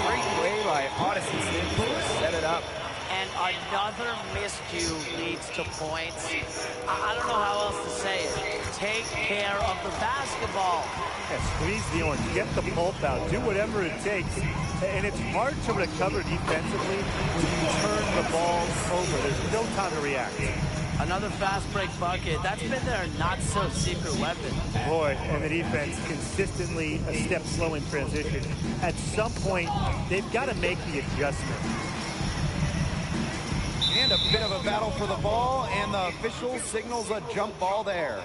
great play by Odyssey Sims to set it up. And another miscue leads to points. I don't know how else to say it. Take care of the basketball. Yeah, squeeze the orange, get the pulp out, do whatever it takes. And it's hard to recover defensively when you turn the ball over. There's no time to react. Another fast break bucket. That's been their not-so-secret weapon. Boy, and the defense consistently a step slow in transition. At some point, they've got to make the adjustment. And a bit of a battle for the ball, and the official signals a jump ball there.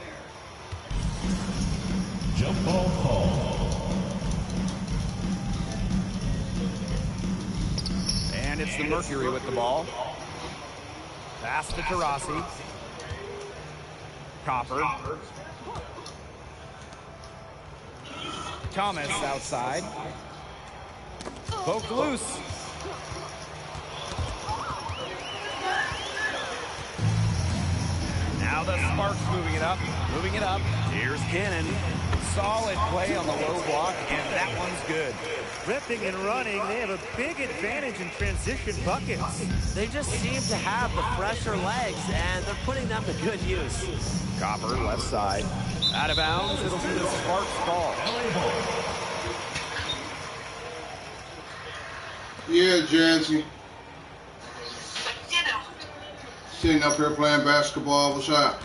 Jump ball call. And it's the Mercury with the ball. Pass to Taurasi. Copper. Thomas outside. Poke loose. Now the Sparks moving it up. Moving it up. Here's Cannon. Solid play on the low block, and that one's good. Ripping and running, they have a big advantage in transition buckets. They just seem to have the fresher legs, and they're putting them to good use. Copper, left side. Out of bounds, it'll be the Sparks ball. Yeah, Jancy. Sitting up here playing basketball. What's up?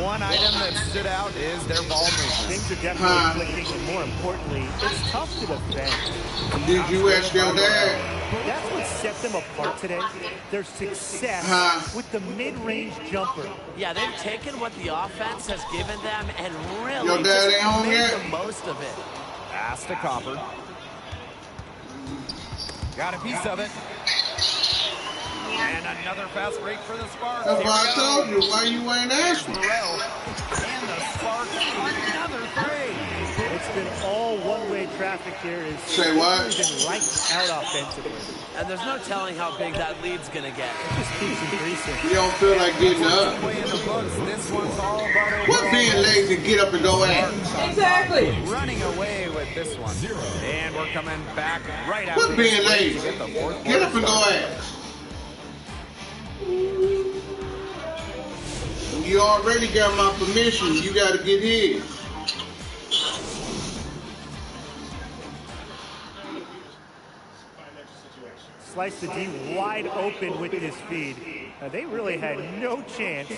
One item that stood out is their ball movement. Things are definitely clicking, and more importantly, it's tough to defend. Did you ask your dad? That's what set them apart today. Their success with the mid-range jumper. Yeah, they've taken what the offense has given them and really Your dad ain't home made yet? the most of it. Pass to Copper. Got a piece of it. And another fast break for the Sparks. That's why I told you. Why you ain't asking? And the Sparks another three. It's been all one-way traffic here. Say what? It's been lights out offensively. And there's no telling how big that lead's going to get. It just keeps increasing. You don't feel like getting up. This one's all about What being lazy, get up and go at? Exactly. Running away with this one. And we're coming back right after. What being lazy? Get up and go at. You already got my permission. You got to get his. Slice the D wide open with this feed. They really had no chance to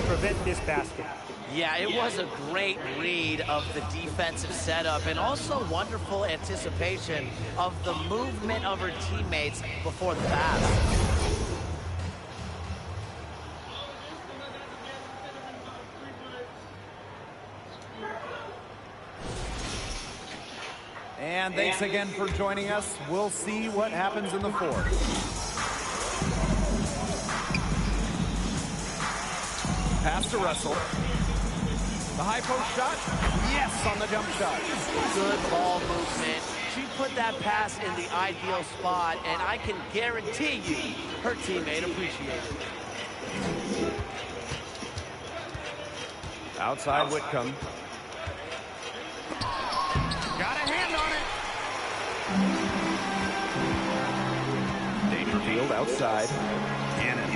prevent this basket. Yeah, it was a great read of the defensive setup and also wonderful anticipation of the movement of her teammates before the pass. And thanks again for joining us. We'll see what happens in the fourth. Pass to Russell. The high post shot. Yes, on the jump shot. Good ball movement. She put that pass in the ideal spot, and I can guarantee you her teammate appreciated it. Outside Whitcomb. Got a hand on it. Dangerfield outside. Cannon.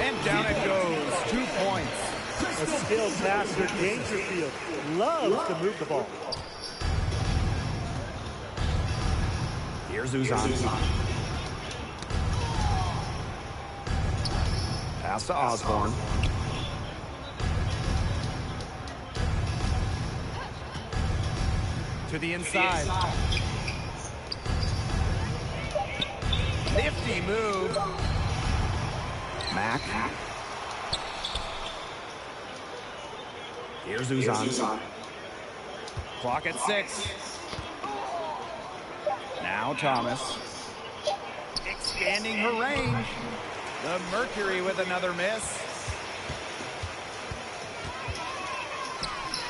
And down it goes. 2 points. A skilled passer, Dangerfield loves to move the ball. Here's Uzan. Pass to Osborne. To the inside. Nifty move. Mack. Here's Uzan. Clock at 6. Now Thomas. Expanding her range. The Mercury with another miss.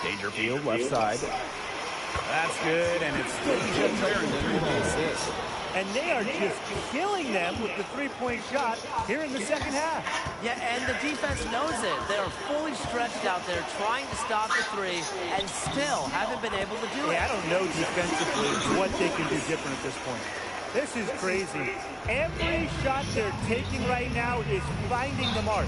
Dangerfield left side. That's good, and it's Felicia Clarendon with the assist. And they are just killing them with the three-point shot here in the second half. Yeah, and the defense knows it. They are fully stretched out there trying to stop the three and still haven't been able to do it. I don't know defensively what they can do different at this point. This is crazy. Every shot they're taking right now is finding the mark.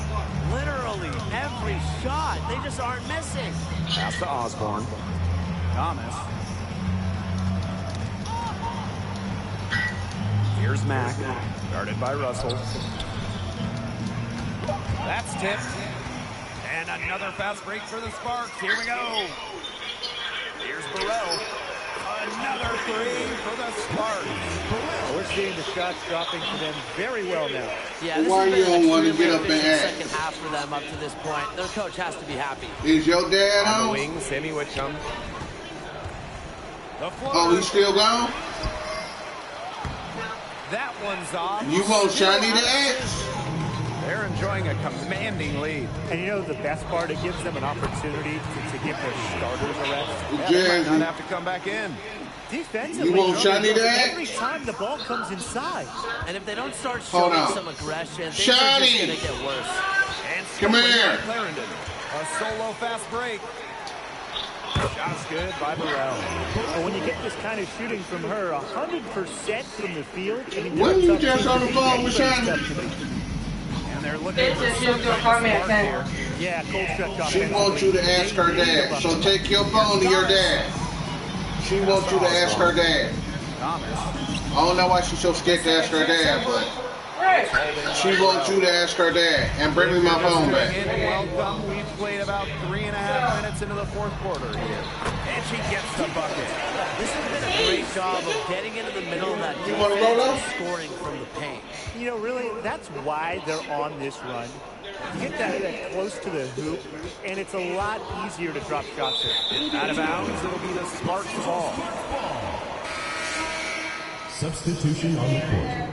Literally every shot. They just aren't missing. Pass to Osborne. Thomas. Here's Mack. Guarded by Russell. That's tipped. And another fast break for the Sparks. Here we go. Here's Burrell. Another three for the Sparks. We're seeing the shots dropping for them very well now. Yeah, this why has you been don't want to extremely get up and efficient act? second half for them up to this point. Their coach has to be happy. Is your dad On the home? wing, Sammy Whitcomb. Oh, he's still gone? That one's off. You want Shiny to act? They're enjoying a commanding lead. And you know the best part? It gives them an opportunity to give their starters a rest. They might not have to come back in. Defensively, You want Shiny to act? every time the ball comes inside. And if they don't start Hold showing on. some aggression, things are Shiny! just going to get worse. And Come here. Clarendon. A solo fast break. Shot's good by Burrell. And when you get this kind of shooting from her, 100% from the field. When you just on the phone with Shiny? And they're looking for some spark here. Yeah, cold stretch off. She wants you to ask her dad. So take your phone to your dad. She wants you to ask her dad. Thomas. I don't know why she's so scared to ask her dad, but she wants you to ask her dad. And bring me my phone back. Welcome. We've played about 3.5 minutes into the fourth quarter here. And she gets the bucket. This has been a great job of getting into the middle of that You wanna roll defense up? and scoring from the paint. You know, really, that's why they're on this run. You get that close to the hoop, and it's a lot easier to drop shots there. Out of bounds, it'll be the Sparks ball. Substitution on the court.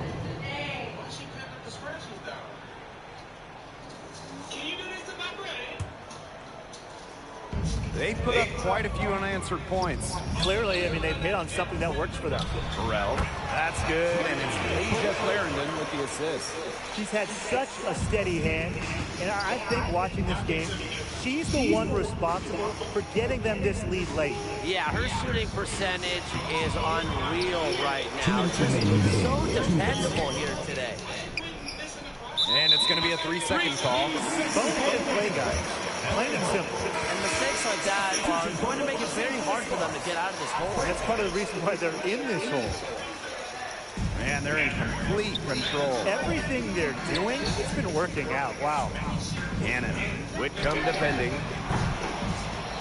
They put up quite a few unanswered points. Clearly, I mean, they've hit on something that works for them. Burrell. That's good. And it's Asia Clarendon with the assist. She's had such a steady hand, and I think watching this game, she's the one responsible for getting them this lead late. Yeah, her shooting percentage is unreal right now. Just so dependable here today. And it's going to be a 3-second call. Boneheaded play, guys. Plain and simple. And mistakes like that are going to make it very hard for them to get out of this hole. That's part of the reason why they're in this hole. Man, they're in complete control. Everything they're doing, it's been working out. Wow. Cannon. Whitcomb defending.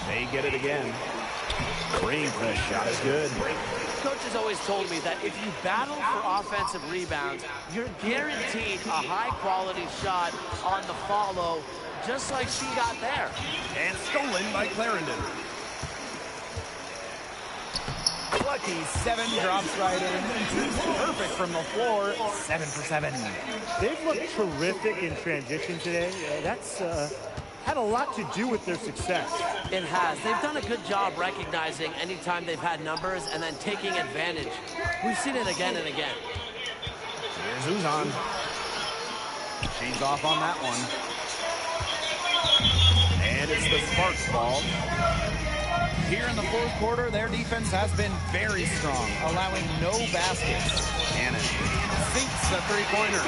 They get it again. Green, the shot is good. Coach has always told me that if you battle for offensive rebounds, you're guaranteed a high-quality shot on the follow, just like she got there. And stolen by Clarendon. Lucky 7 drops right in. Perfect from the floor. 7 for 7. They've looked terrific in transition today. That's had a lot to do with their success. It has. They've done a good job recognizing anytime they've had numbers and then taking advantage. We've seen it again and again. Here's Uzan. She's off on that one. And it's the Sparks ball. Here in the fourth quarter, their defense has been very strong, allowing no baskets. Cannon sinks the three-pointer.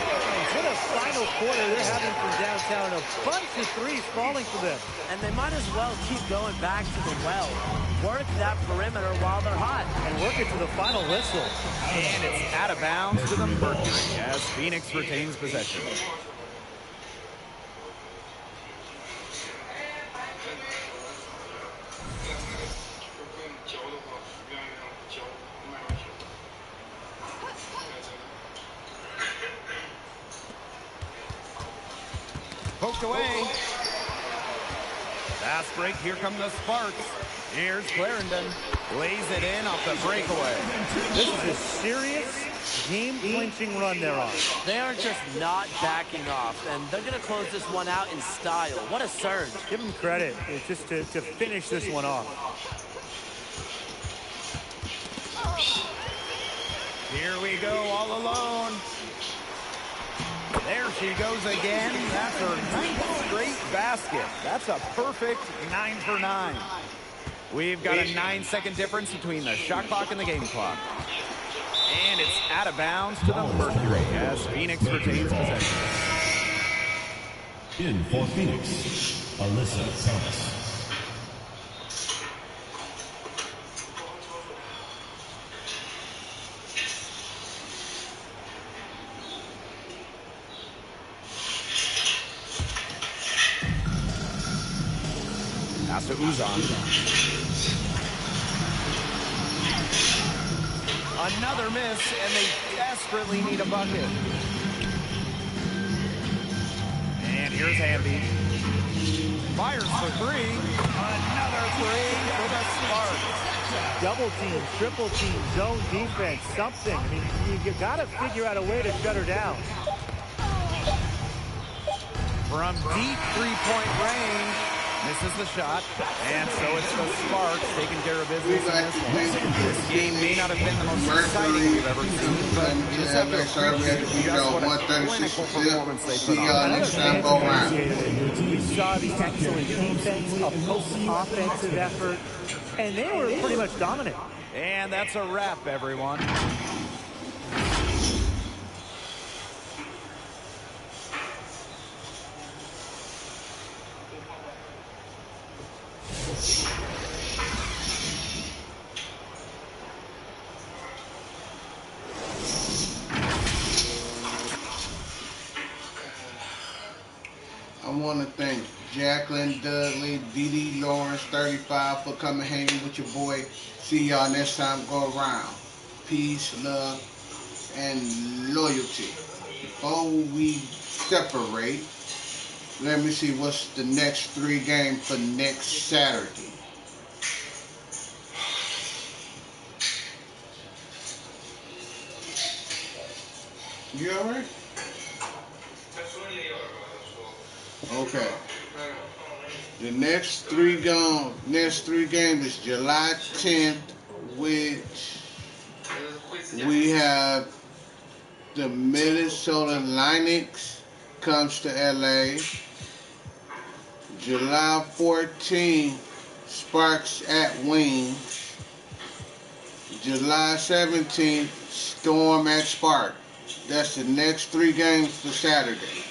What a final quarter they're having from downtown. A bunch of threes falling for them. And they might as well keep going back to the well. Work that perimeter while they're hot. And work it to the final whistle. And it's out of bounds to the Mercury as Phoenix retains possession. Poked away. Fast break. Here come the Sparks. Here's Clarendon. Lays it in off the breakaway. This is a serious game-clinching run they're on. They are just not backing off, and they're going to close this one out in style. What a surge. Give them credit. It's just to finish this one off. Here we go, all alone. There she goes again. That's her 9th straight basket. That's a perfect 9 for 9. We've got a 9-second difference between the shot clock and the game clock. And it's out of bounds to the Mercury as Phoenix retains possession. In for Phoenix, Alyssa Thomas. Pass to Uzan. Another miss, and they desperately need a bucket. And here's Hamby. Fires for 3. Another 3 for the Sparks. Double team, triple team, zone defense, something. I mean, you got to figure out a way to shut her down. From deep three-point range. Misses the shot, and so it's the Sparks taking care of business in this one. This game may not have been the most exciting we've ever seen, but you just have to appreciate just what a clinical performance they put on. We saw the excellent defense, a post-offensive effort, and they were pretty much dominant. And that's a wrap, everyone. I want to thank Jacqueline Dudley, Dee Lawrence, 35, for coming hanging with your boy. See y'all next time go around. Peace, love, and loyalty. Before we separate, let me see what's the next 3 games for next Saturday. You alright? Okay. The next 3 games is July 10th, which we have the Minnesota Lynx comes to LA. July 14th, Sparks at Wings. July 17th, Storm at Spark. That's the next 3 games for Saturday.